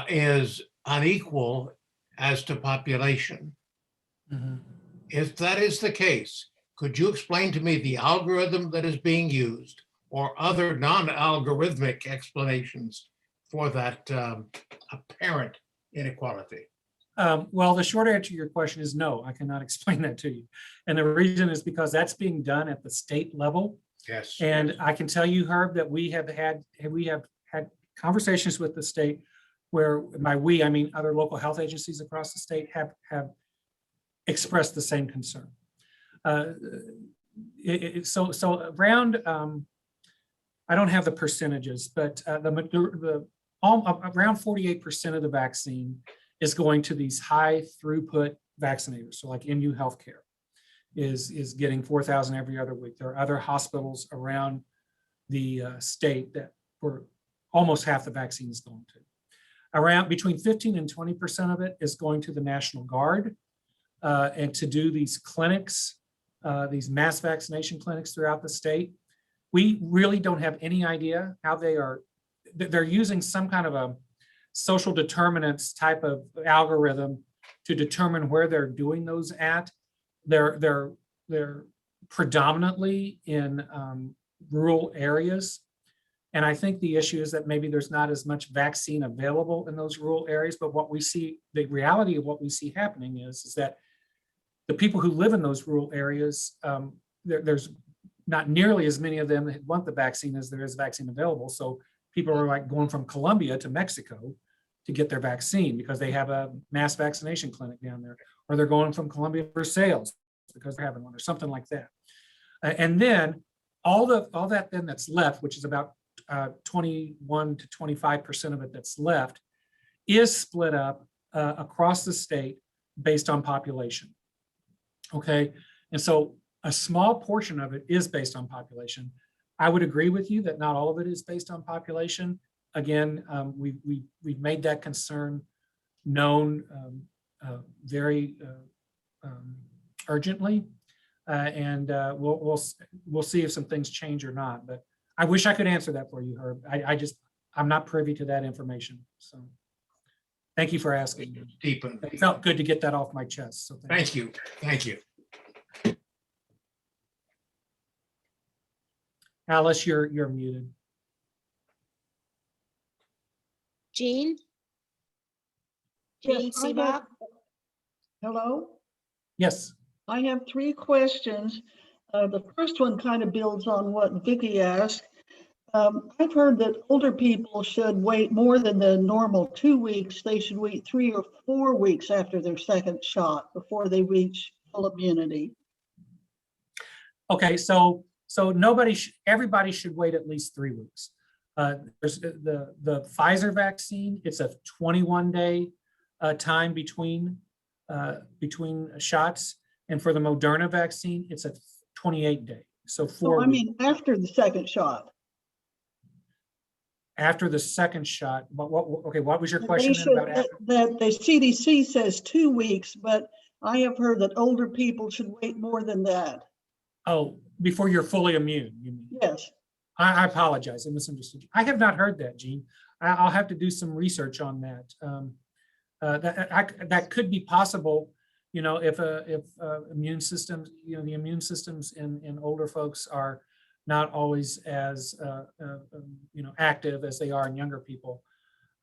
is unequal as to population. Mhm. If that is the case, could you explain to me the algorithm that is being used or other non-algorithmic explanations for that apparent inequality? Well, the short answer to your question is no, I cannot explain that to you. And the reason is because that's being done at the state level. Yes. And I can tell you, Herb, that we have had conversations with the state where by we, I mean other local health agencies across the state have expressed the same concern. So around, I don't have the percentages, but around 48% of the vaccine is going to these high throughput vaccinators. So like MU Healthcare is getting 4,000 every other week. There are other hospitals around the state that were almost half the vaccine is going to. Around between 15 and 20% of it is going to the National Guard and to do these clinics, these mass vaccination clinics throughout the state. We really don't have any idea how they're using some kind of a social determinants type of algorithm to determine where they're doing those at. They're predominantly in rural areas. And I think the issue is that maybe there's not as much vaccine available in those rural areas, but what we see, the reality of what we see happening is that the people who live in those rural areas, there's not nearly as many of them that want the vaccine as there is vaccine available. So people are like going from Colombia to Mexico to get their vaccine because they have a mass vaccination clinic down there, or they're going from Colombia to Versailles because they're having one or something like that. And then all that then that's left, which is about 21 to 25% of it that's left, is split up across the state based on population. Okay, and so a small portion of it is based on population. I would agree with you that not all of it is based on population. Again, we've made that concern known very urgently, and we'll see if some things change or not. But I wish I could answer that for you, Herb. I'm not privy to that information. So thank you for asking. It felt good to get that off my chest. So Thank you. Alice, you're muted. Jean? Yes, Jean I Seabock? have- Hello, Yes. I have three questions. The first one kind of builds on what Vicky asked. I've heard that older people should wait more than the normal 2 weeks. They should wait 3 or 4 weeks after their second shot before they reach full immunity. Okay, so everybody should wait at least 3 weeks. There's the Pfizer vaccine, it's a 21-day time between shots. And for the Moderna vaccine, it's a 28-day. So 4 So I weeks. mean, after the second shot. After the second shot, what was your They question then should, about after? that the CDC says 2 weeks, but I have heard that older people should wait more than that. Oh, before you're fully immune, you mean? Yes. I apologize, I misunderstood you. I have not heard that, Gene. I'll have to do some research on that. That could be possible, if immune systems, the immune systems in older folks are not always as active as they are in younger people.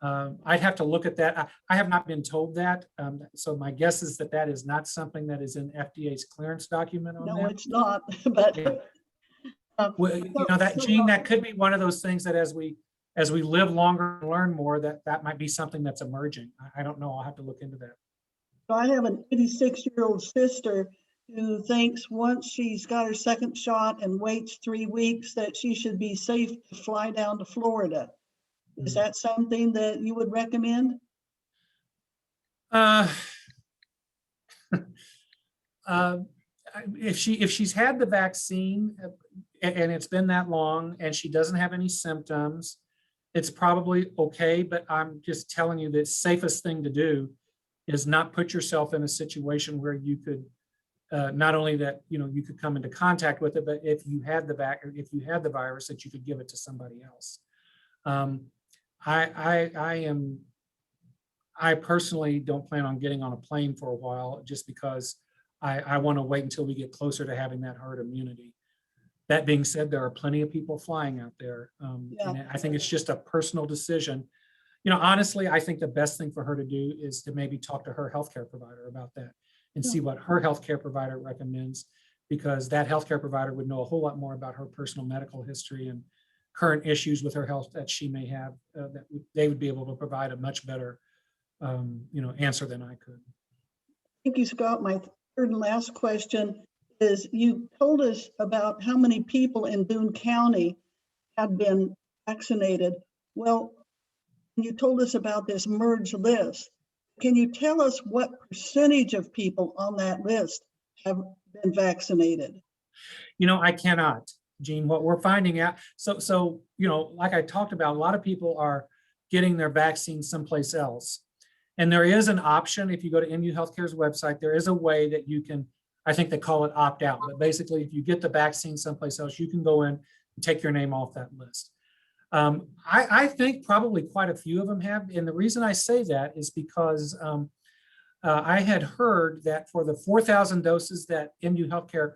I'd have to look at that. I have not been told that. So my guess is that is not something that is in FDA's clearance document on No, that. it's not, but. Yeah. Well, Gene, that could be one of those things that as we live longer and learn more, that might be something that's emerging. I don't know. I'll have to look into that. I have an 86-year-old sister, who thinks once she's got her second shot and waits 3 weeks that she should be safe to fly down to Florida. Is that something that you would recommend? Uh, if she's had the vaccine and it's been that long and she doesn't have any symptoms, it's probably okay. But I'm just telling you the safest thing to do is not put yourself in a situation where you could not only that you could come into contact with it, but if you had the virus, that you could give it to somebody else. I personally don't plan on getting on a plane for a while, just because I want to wait until we get closer to having that herd immunity. That being said, there are plenty of people flying out there. And I think it's just a personal decision. Honestly, I think the best thing for her to do is to maybe talk to her healthcare provider about that and see what her healthcare provider recommends, because that healthcare provider would know a whole lot more about her personal medical history and current issues with her health that she may have. That they would be able to provide a much better answer than I could. Thank you, Scott. My third and last question is, you told us about how many people in Boone County had been vaccinated. Well, you told us about this merge list. Can you tell us what percentage of people on that list have been vaccinated? I cannot, Gene. What we're finding out, so like I talked about, a lot of people are getting their vaccine someplace else. And there is an option. If you go to MU Healthcare's website, there is a way that you can, I think they call it opt out, but basically if you get the vaccine someplace else, you can go in and take your name off that list. I think probably quite a few of them have. And the reason I say that is because I had heard that for the 4,000 doses that MU Healthcare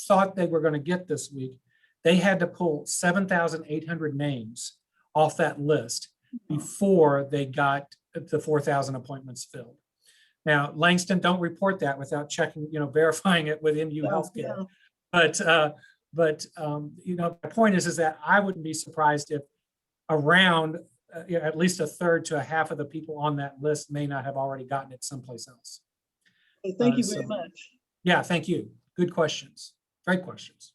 thought they were going to get this week, they had to pull 7,800 names off that list before they got the 4,000 appointments filled. Now, Langston, don't report that without checking, verifying it with MU Healthcare. Yeah. But the point is that I wouldn't be surprised if around at least a third to a half of the people on that list may not have already gotten it someplace else. Okay, thank you very much. Yeah, thank you. Good questions. Great questions.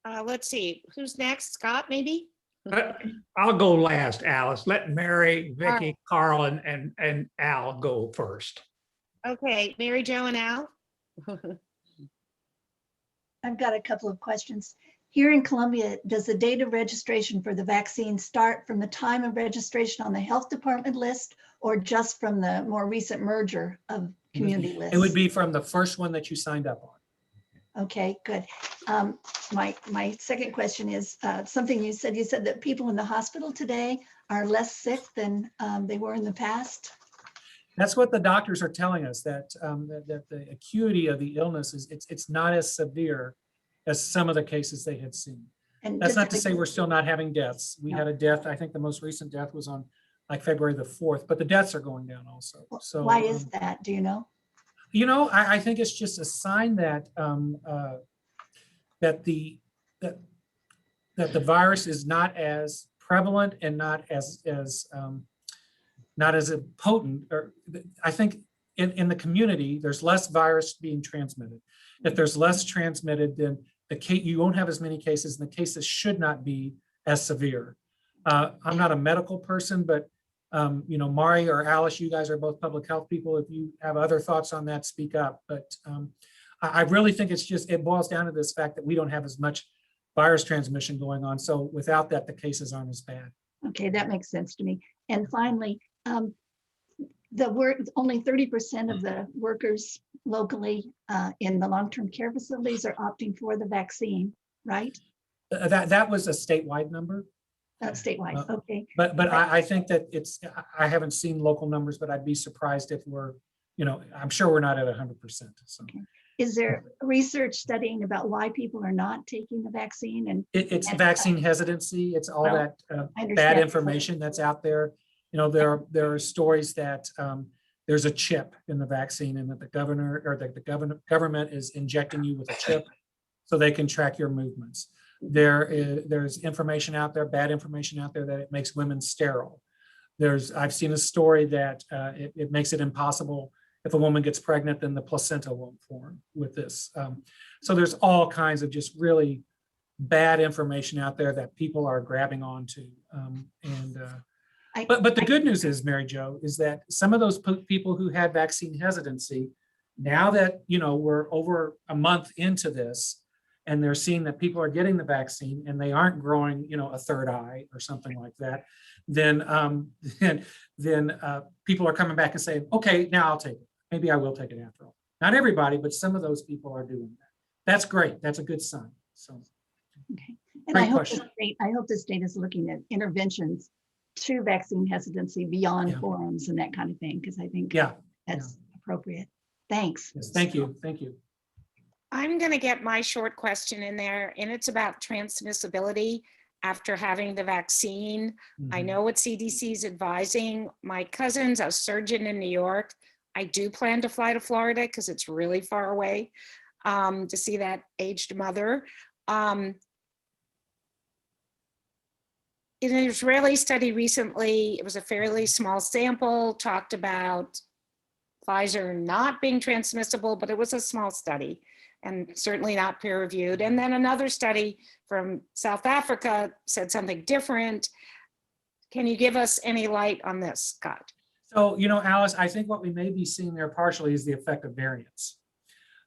Let's see, who's next? Scott, maybe? I'll go last, Alice. Let Mary, Vicky, right. Carl, and Al go first. Okay, Mary Jo and Al. I've got a couple of questions. Here in Columbia, does the date of registration for the vaccine start from the time of registration on the health department list, or just from the more recent merger of community lists? It would be from the first one that you signed up on. Okay, good. My second question is something you said. You said that people in the hospital today are less sick than they were in the past. That's what the doctors are telling us, that that the acuity of the illness is it's not as severe as some of the cases they had seen. And that's not to say we're still not having deaths. We had a death. I think the most recent death was on like February the 4th, but the deaths are going down also. So why is that? Do you know? I think it's just a sign that that the virus is not as prevalent and not as potent. Or I think in the community, there's less virus being transmitted. If there's less transmitted, then you won't have as many cases, and the cases should not be as severe. I'm not a medical person, but Mari or Alice, you guys are both public health people. If you have other thoughts on that, speak up. But I really think it boils down to this fact that we don't have as much virus transmission going on. So without that, the cases aren't as bad. Okay, that makes sense to me. And finally, only 30% of the workers locally in the long-term care facilities are opting for the vaccine, right? That was a statewide number. That's statewide, okay. But I think that I haven't seen local numbers, but I'd be surprised if I'm sure we're not at 100%. So. Okay. Is there research studying about why people are not taking the vaccine? And it's vaccine hesitancy. It's all that bad information that's out there. There are stories that there's a chip in the vaccine, and that the government is injecting you with a chip so they can track your movements. There's information out there, bad information out there, that it makes women sterile. I've seen a story that it makes it impossible if a woman gets pregnant, then the placenta won't form with this. So there's all kinds of just really bad information out there that people are grabbing onto. But the good news is, Mary Jo, is that some of those people who had vaccine hesitancy, now that, you know, we're over a month into this, and they're seeing that people are getting the vaccine and they aren't growing, you know, a third eye or something like that, then people are coming back and saying, okay, now I'll take it. Maybe I will take it after all. Not everybody, but some of those people are doing that. That's great. That's a good sign. So, okay. And I great hope the state is looking at interventions to vaccine hesitancy beyond Yeah. forums and that kind of thing, because I think yeah. that's appropriate. Thanks. Yes, thank you. Thank you. I'm going to get my short question in there, and it's about transmissibility after having the vaccine. I know what CDC is advising. My cousin's a surgeon in New York. I do plan to fly to Florida because it's really far away to see that aged mother. In an Israeli study recently, it was a fairly small sample, talked about Pfizer not being transmissible, but it was a small study and certainly not peer reviewed. And then another study from South Africa said something different. Can you give us any light on this, Scott? So, you know, Alice, I think what we may be seeing there partially is the effect of variants.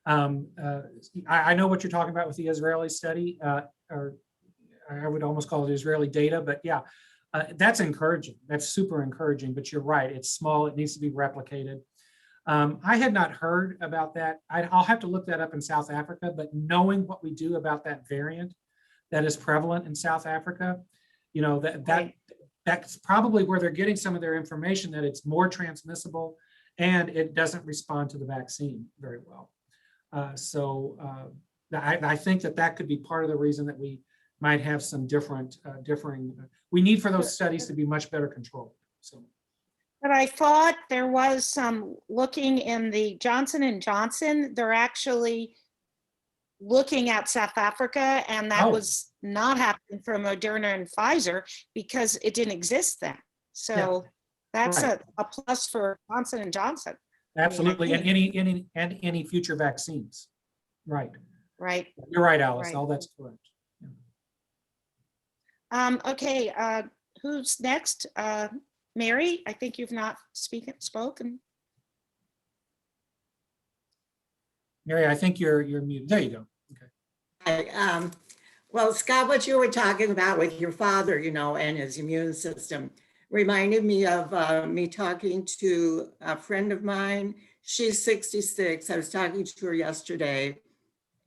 I know what you're talking about with the Israeli study, or I would almost call it Israeli data, but yeah, that's encouraging. That's super encouraging, but you're right. It's small. It needs to be replicated. I had not heard about that. I'll have to look that up in South Africa, but knowing what we do about that variant that is prevalent in South Africa, you know, that's probably where they're getting some of their information, that it's more transmissible and it doesn't respond to the vaccine very well. I think that could be part of the reason that we might have some differing, we need for those studies to be much better controlled. So. But I thought there was some looking in the Johnson & Johnson, they're actually looking at South Africa, and that was not happening for Moderna and Pfizer because it didn't exist then. So that's a plus for Johnson & Johnson. Absolutely, and any future vaccines. Right. Right. You're right, Alice. Right. All that's correct. Okay, who's next? Mary, I think you've not spoken. Mary, I think you're muted. There you go. Okay. Hi, well, Scott, what you were talking about with your father, you know, and his immune system reminded me of me talking to a friend of mine. She's 66. I was talking to her yesterday.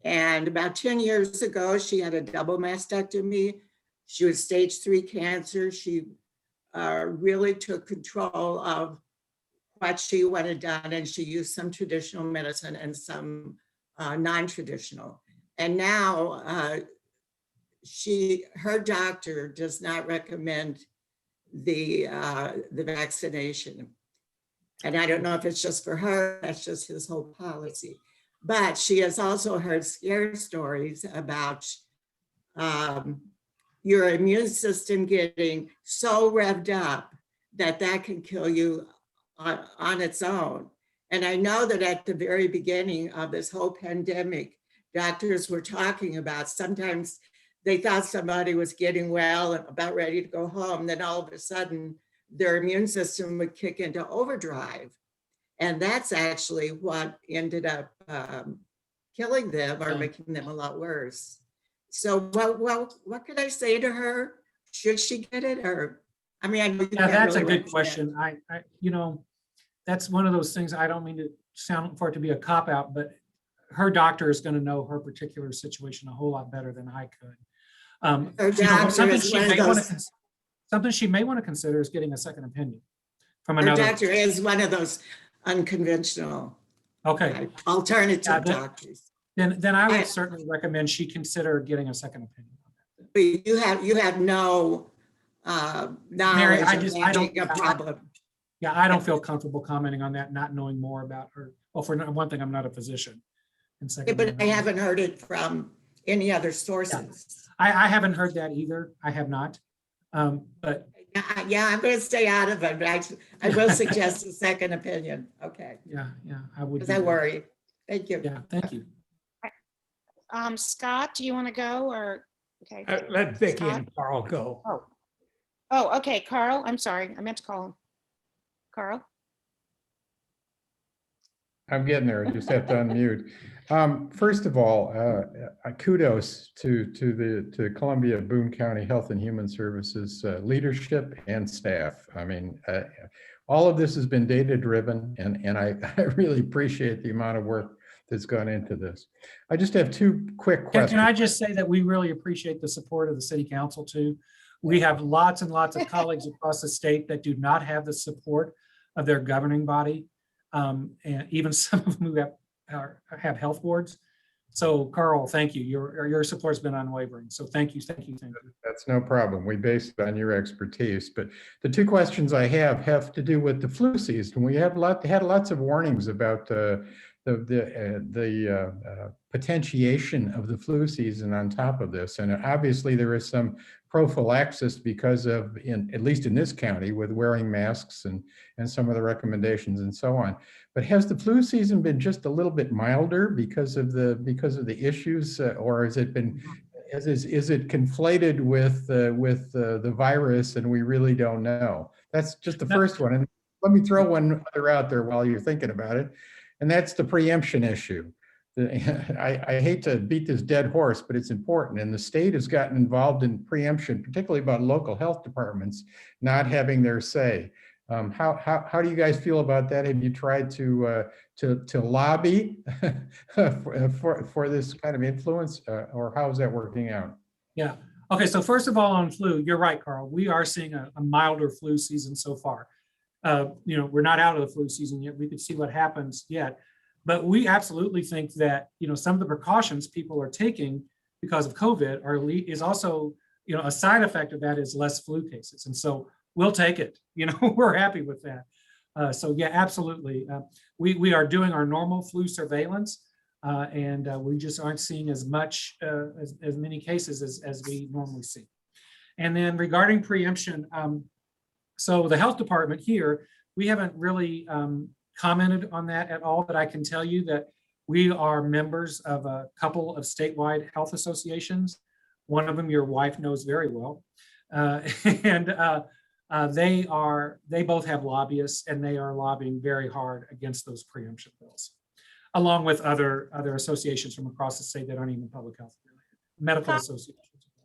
And about 10 years ago, she had a double mastectomy. She was stage 3 cancer. She really took control of what she wanted done, and she used some traditional medicine and some non-traditional. And now her doctor does not recommend the vaccination. And I don't know if it's just for her, that's just his whole policy. But she has also heard scare stories about your immune system getting so revved up that can kill you on its own. And I know that at the very beginning of this whole pandemic, doctors were talking about sometimes they thought somebody was getting well and about ready to go home. Then all of a sudden, their immune system would kick into overdrive. And that's actually what ended up killing them or making them a lot worse. So what could I say to her? Should she get it? Or, I mean, I know yeah, that's a good question. I you know, that's one of those things. I don't mean to sound for it to be a cop out, but her doctor is going to know her particular situation a whole lot better than I could. Something she may want to consider is getting a second opinion from another. Her doctor is one of those unconventional, alternative doctors. Then I would certainly recommend she consider getting a second opinion. But you have no knowledge of having a problem. Yeah, I don't feel comfortable commenting on that, not knowing more about her. Well, for one thing, I'm not a physician. And second, but I haven't heard it from any other sources. Yeah. I haven't heard that either. I have not. But Yeah, I'm going to stay out of it, but I will suggest a second opinion. Okay, Yeah, I would. because do I that. worry. Thank you. Yeah, thank you. Scott, do you want to go or? Okay. Let Vicky Scott? and Carl go. Oh, okay, Carl, I'm sorry. I meant to call him. Carl? I'm getting there. I just have to unmute. First of all, kudos to Columbia Boone County Health and Human Services leadership and staff. I mean, all of this has been data driven, and I really appreciate the amount of work that's gone into this. I just have two quick questions. Can I just say that we really appreciate the support of the city council too. We have lots and lots of colleagues across the state that do not have the support of their governing body. And even some of them who have health boards. So Carl, thank you. Your support has been unwavering. So thank you. That's no problem. We base it on your expertise. But the two questions I have to do with the flu season. We have had lots of warnings about the potentiation of the flu season on top of this. And obviously there is some prophylaxis because of, at least in this county, with wearing masks and some of the recommendations and so on. But has the flu season been just a little bit milder because of the issues, or has it been, is it conflated with the virus and we really don't know? That's just the first one. And let me throw one other out there while you're thinking about it. And that's the preemption issue. I hate to beat this dead horse, but it's important. And the state has gotten involved in preemption, particularly about local health departments not having their say. How do you guys feel about that? Have you tried to lobby for this kind of influence, or how is that working out? Yeah. Okay. So first of all, on flu, you're right, Carl. We are seeing a milder flu season so far. We're not out of the flu season yet. We could see what happens yet. But we absolutely think that, some of the precautions people are taking because of COVID is also, a side effect of that is less flu cases. And so we'll take it, we're happy with that. So yeah, absolutely. We are doing our normal flu surveillance and we just aren't seeing as much, as many cases as we normally see. And then regarding preemption, so the health department here, we haven't really commented on that at all, but I can tell you that we are members of a couple of statewide health associations. One of them your wife knows very well. They both have lobbyists, and they are lobbying very hard against those preemption bills, along with other associations from across the state that aren't even public health related, medical associations.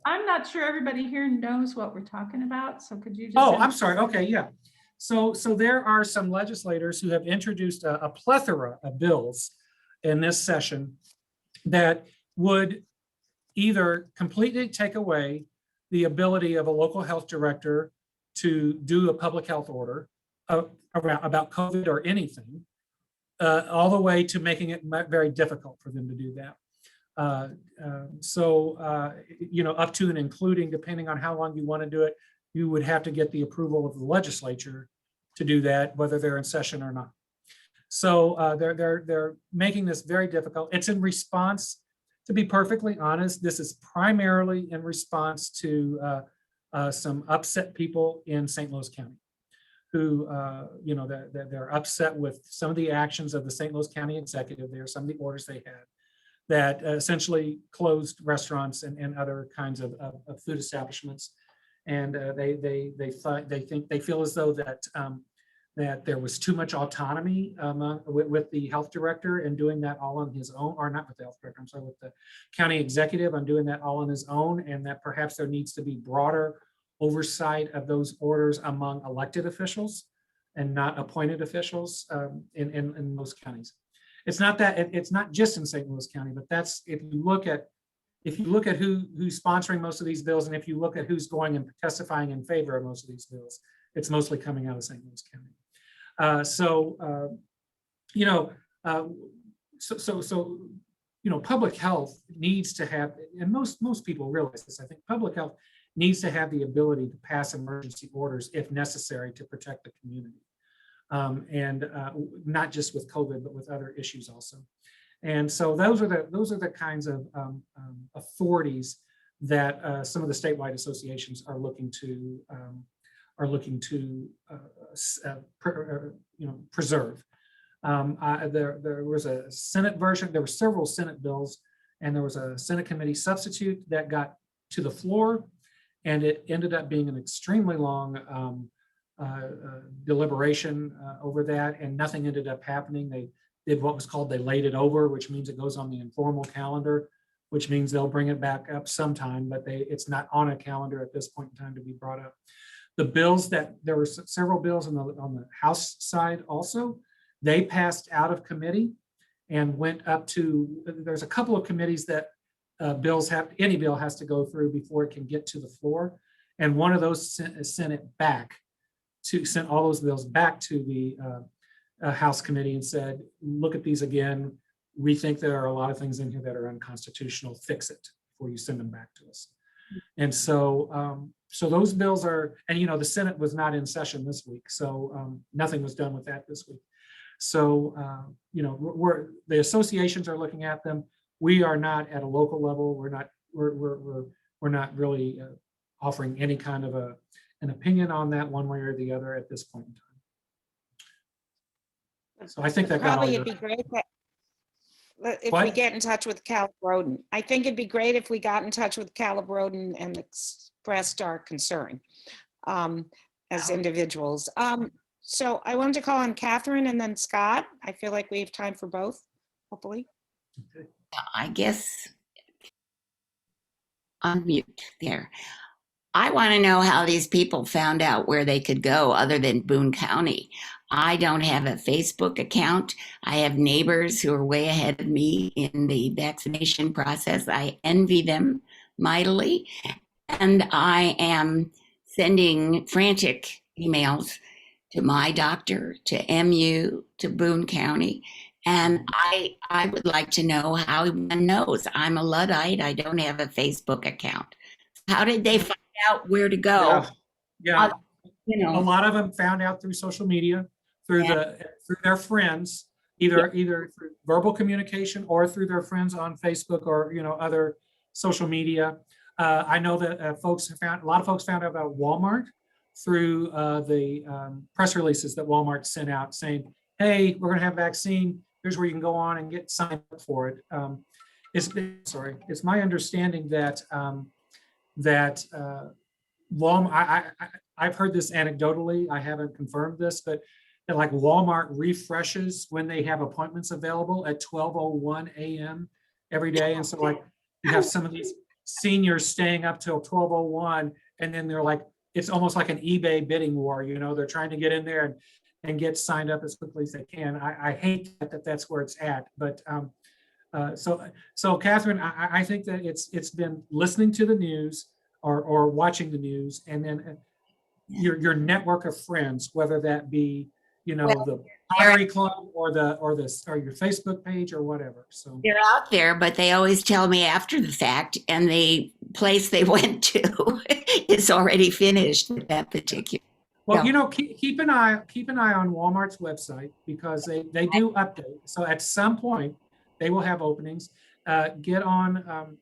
I'm not sure everybody here knows what we're talking about. So could you just? Oh, I'm sorry. Okay, yeah. So there are some legislators who have introduced a plethora of bills in this session that would either completely take away the ability of a local health director to do a public health order about COVID or anything, all the way to making it very difficult for them to do that. Up to and including, depending on how long you want to do it, you would have to get the approval of the legislature to do that, whether they're in session or not. So they're making this very difficult. It's in response, to be perfectly honest, this is primarily in response to some upset people in St. Louis County who, they're upset with some of the actions of the St. Louis County executive there, some of the orders they had that essentially closed restaurants and other kinds of food establishments. And they feel as though that there was too much autonomy with the health director and doing that all on his own, or not with the health director, I'm sorry, with the county executive on doing that all on his own, and that perhaps there needs to be broader oversight of those orders among elected officials and not appointed officials in most counties. It's not that it's not just in St. Louis County, but that's if you look at who's sponsoring most of these bills, and if you look at who's going and testifying in favor of most of these bills, it's mostly coming out of St. Louis County. Public health needs to have, and most people realize this, I think public health needs to have the ability to pass emergency orders if necessary to protect the community. Not just with COVID, but with other issues also. And so those are the kinds of authorities that some of the statewide associations are looking to are looking to preserve. There was a Senate version, there were several Senate bills, and there was a Senate committee substitute that got to the floor, and it ended up being an extremely long deliberation over that, and nothing ended up happening. They did what was called, they laid it over, which means it goes on the informal calendar, which means they'll bring it back up sometime, but it's not on a calendar at this point in time to be brought up. The bills there were several bills on the House side also, they passed out of committee and went up to, there's a couple of committees that any bill has to go through before it can get to the floor. And one of those sent all those bills back to the House committee and said, look at these again. We think there are a lot of things in here that are unconstitutional. Fix it before you send them back to us. And so, so those bills are, and the Senate was not in session this week, so nothing was done with that this week. So, the associations are looking at them. We are not at a local level. We're not really offering any kind of an opinion on that one way or the other at this point in time. So I think that probably it'd be great if we get in touch with Caleb Roden. I think it'd be great if we got in touch with Caleb Roden and expressed our concern as individuals. So I wanted to call on Catherine and then Scott. I feel like we have time for both, hopefully. Okay. I guess unmute there. I want to know how these people found out where they could go other than Boone County. I don't have a Facebook account. I have neighbors who are way ahead of me in the vaccination process. I envy them mightily. And I am sending frantic emails to my doctor, to MU, to Boone County. And I would like to know how one knows. I'm a Luddite. I don't have a Facebook account. How did they find out where to go? Yeah. A lot of them found out through social media, through their friends, either through verbal communication or through their friends on Facebook or other social media. I know that a lot of folks found out about Walmart through the press releases that Walmart sent out saying, "Hey, we're going to have vaccine. Here's where you can go on and get signed up for it." It's my understanding that Walmart. I've heard this anecdotally. I haven't confirmed this, but that like Walmart refreshes when they have appointments available at 12:01 a.m. every day, and so like you have some of these seniors staying up till 12:01, and then they're like, it's almost like an eBay bidding war. They're trying to get in there and get signed up as quickly as they can. I hate that that's where it's at, but so Catherine, I think that it's been listening to the news or watching the news, and then your network of friends, whether that be the Pottery Club or your Facebook page or whatever. So they're out there, but they always tell me after the fact, and the place they went to is already finished with that particular. Well, keep an eye on Walmart's website, because they do update. So at some point they will have openings. Get on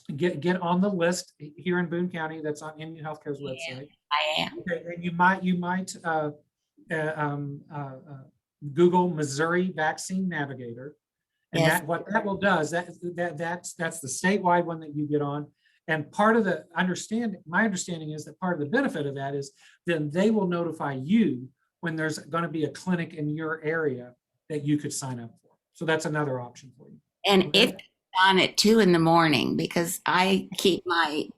the list here in Boone County. That's on MU Healthcare's website. I am. Okay, and you might Google Missouri Vaccine Navigator, and what that will do is that's the statewide one that you get on. And part of my understanding is that part of the benefit of that is then they will notify you when there's going to be a clinic in your area that you could sign up for. So that's another option for you. And if it's on at 2 a.m, because I keep my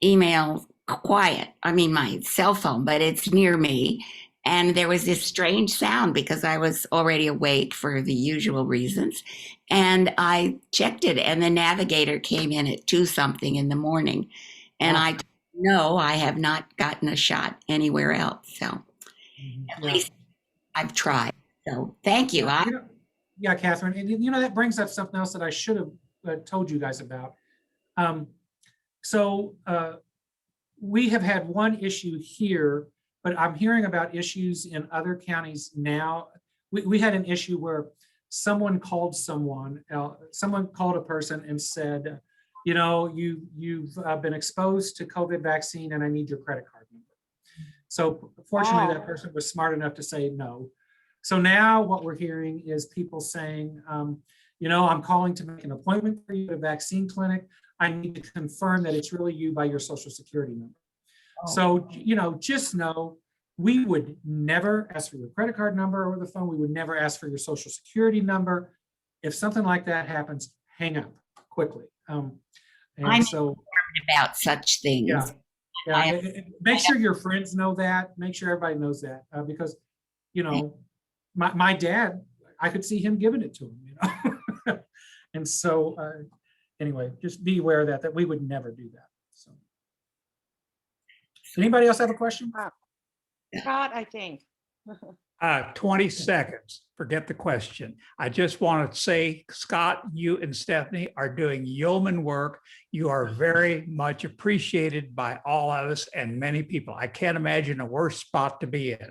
email quiet, my cell phone, but it's near me. And there was this strange sound because I was already awake for the usual reasons. And I checked it, and the navigator came in at 2-something in the morning. And I know I have not gotten a shot anywhere else. So at least I've tried. So thank you. Yeah, Catherine. And that brings up something else that I should have told you guys about. We have had one issue here, but I'm hearing about issues in other counties now. We had an issue where someone called a person and said, you've been exposed to COVID vaccine and I need your credit card number. So fortunately, Oh. that person was smart enough to say no. So now what we're hearing is people saying, I'm calling to make an appointment for you at a vaccine clinic. I need to confirm that it's really you by your social security number. So, just know we would never ask for your credit card number over the phone. We would never ask for your social security number. If something like that happens, hang up quickly. I'm And so, about such things. yeah, yeah. Make sure your friends know that. Make sure everybody knows that because, my dad, I could see him giving it to him, And so, anyway, just be aware of that we would never do that. So, anybody else have a question? Scott, I think. 20 seconds, forget the question. I just want to say, Scott, you and Stephanie are doing yeoman work. You are very much appreciated by all of us and many people. I can't imagine a worse spot to be in.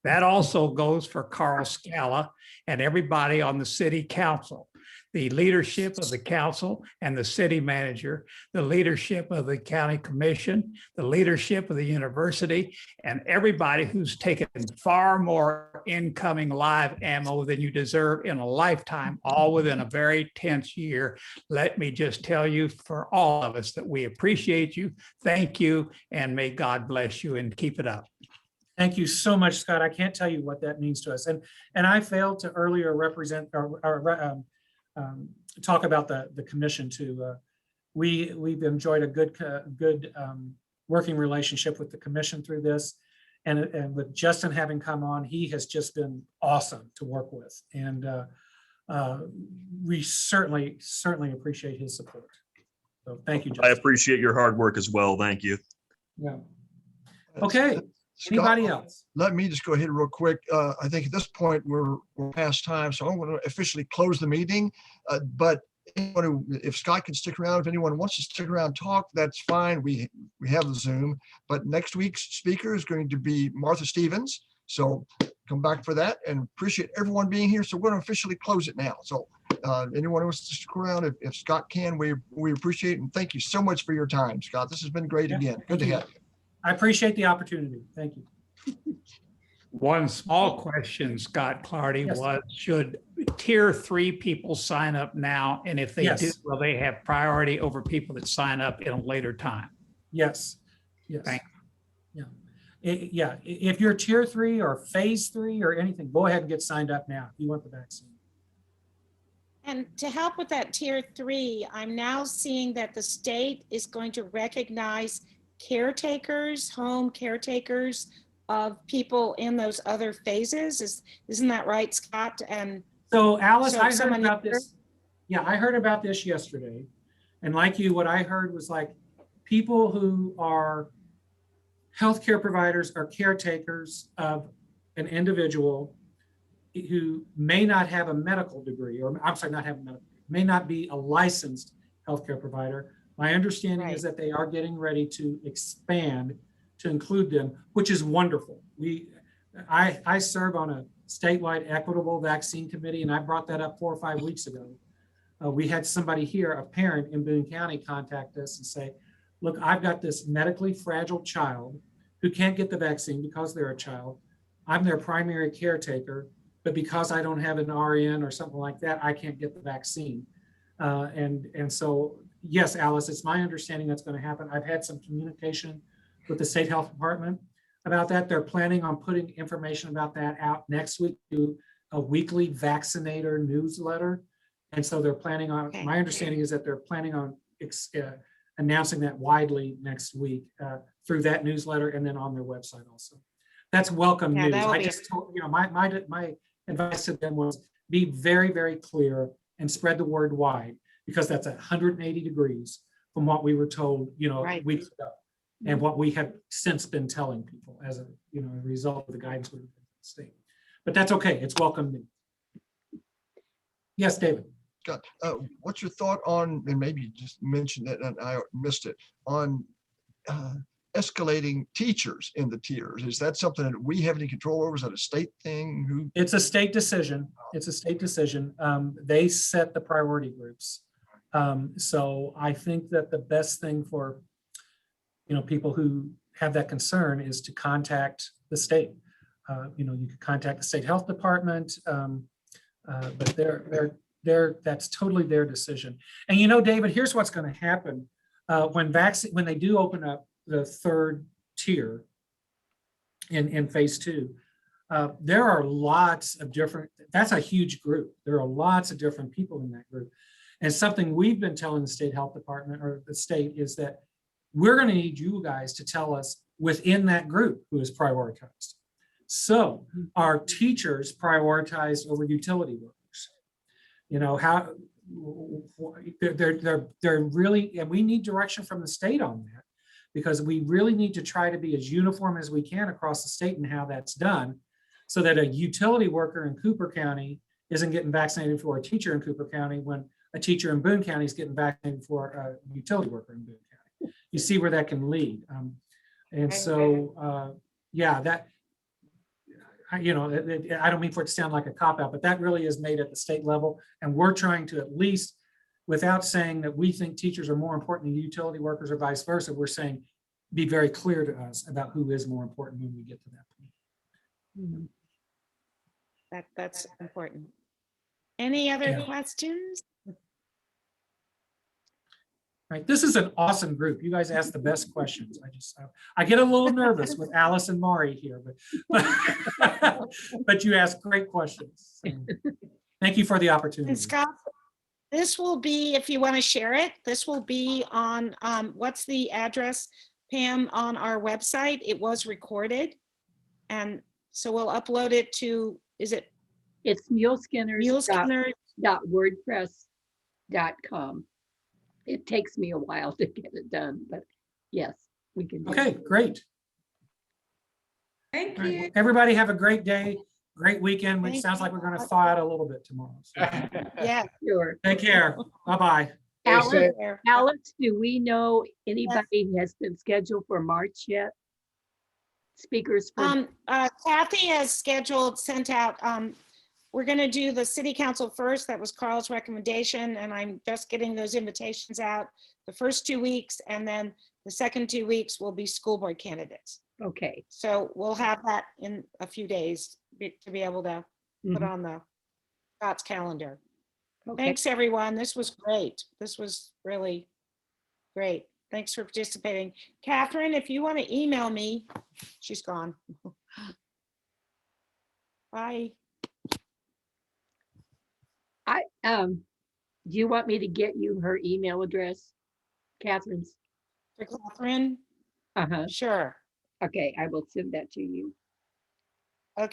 That also goes for Carl Scala and everybody on the city council. The leadership of the council and the city manager, the leadership of the county commission, the leadership of the university, and everybody who's taken far more incoming live ammo than you deserve in a lifetime, all within a very tense year. Let me just tell you for all of us that we appreciate you, thank you, and may God bless you and keep it up. Thank you so much, Scott. I can't tell you what that means to us. And I failed to earlier talk about the commission too. We've enjoyed a good working relationship with the commission through this, and with Justin having come on, he has just been awesome to work with, and we certainly appreciate his support. So thank you, Justin. I appreciate your hard work as well. Thank you. Yeah. Okay. Anybody else? Let me just go ahead real quick. I think at this point we're past time, so I'm going to officially close the meeting. But if Scott can stick around, if anyone wants to stick around and talk, that's fine. We have the Zoom. But next week's speaker is going to be Martha Stevens. So come back for that, and appreciate everyone being here. So we're going to officially close it now. So anyone who wants to stick around, if Scott can, we appreciate it. And thank you so much for your time, Scott. This has been great again. Good to have you. I appreciate the opportunity. Thank you. One small question, Scott Clardy, Yes. was should tier 3 people sign up now? And if they Yes. do, will they have priority over people that sign up in a later time? Yes. Yes. Thank you. Yeah. If you're tier 3 or phase 3 or anything, go ahead and get signed up now if you want the vaccine. And to help with that tier 3, I'm now seeing that the state is going to recognize caretakers, home caretakers of people in those other phases. Isn't that right, Scott? And so Alice, so I heard about this. Yeah, I heard about this yesterday. And like you, what I heard was like people who are healthcare providers or caretakers of an individual who may not have a medical degree, or I'm sorry, not have a medical, may not be a licensed healthcare provider. My understanding is that they are getting ready to expand to include them, which is wonderful. I serve on a statewide equitable vaccine committee, and I brought that up 4 or 5 weeks ago. We had somebody here, a parent in Boone County, contact us and say, look, I've got this medically fragile child who can't get the vaccine because they're a child. I'm their primary caretaker, but because I don't have an RN or something like that, I can't get the vaccine. And so, yes, Alice, it's my understanding that's going to happen. I've had some communication with the state health department about that. They're planning on putting information about that out next week through a weekly vaccinator newsletter. And so they're planning on, my understanding is that they're planning on announcing that widely next week through that newsletter and then on their website also. That's welcome news. I just told, my advice to them was be very, very clear and spread the word wide, because that's 180 degrees from what we were told, weeks ago, and what we have since been telling people as a, a result of the guidance we've been state. But that's okay. It's welcome news. Yes, David. Scott, what's your thought on, and maybe you just mentioned it and I missed it, on escalating teachers in the tiers? Is that something that we have any control over? Is that a state thing? It's a state decision. It's a state decision. They set the priority groups. So I think that the best thing for, people who have that concern is to contact the state. You know, you could contact the state health department, but that's totally their decision. And you know, David, here's what's going to happen when they do open up the third tier in phase 2. There are lots of different. That's a huge group. There are lots of different people in that group. And something we've been telling the state health department or the state is that we're going to need you guys to tell us within that group who is prioritized. So our teachers prioritized over utility workers. You know, how they're really, and we need direction from the state on that, because we really need to try to be as uniform as we can across the state in how that's done, so that a utility worker in Cooper County isn't getting vaccinated for a teacher in Cooper County when a teacher in Boone County is getting vaccinated for a utility worker in Boone County. You see where that can lead. And so, yeah, that, you know, I don't mean for it to sound like a cop-out, but that really is made at the state level. And we're trying to, at least, without saying that we think teachers are more important than utility workers or vice versa, we're saying be very clear to us about who is more important when we get to that point. That's important. Any other Yeah. questions? Right. This is an awesome group. You guys ask the best questions. I get a little nervous with Alice and Mari here, but you ask great questions. So thank you for the opportunity. And Scott, this will be, if you want to share it, this will be on, what's the address, Pam, on our website? It was recorded. And so we'll upload it to, is it? It's Muleskinners. .wordpress.com. It takes me a while to get it done, but yes, we can do Okay, it. great. Thank All right, you. well, everybody have a great day, great weekend, which Thank sounds you. like we're going to thaw out a little bit tomorrow. So Yeah. Sure. take care. Bye-bye. Alex, There. Alex, do we know anybody has been scheduled for March yet? Speakers for, Kathy has sent out, we're going to do the city council first. That was Carl's recommendation, and I'm just getting those invitations out the first 2 weeks, and then the second 2 weeks will be school board candidates. okay. So we'll have that in a few days to be able to put on the Scott's calendar. Okay. Thanks, everyone. This was great. This was really great. Thanks for participating. Catherine, if you want to email me, she's gone. Bye. Do you want me to get you her email address? Catherine's? For Catherine? Uh-huh. Sure. Okay, I will send that to you. Okay.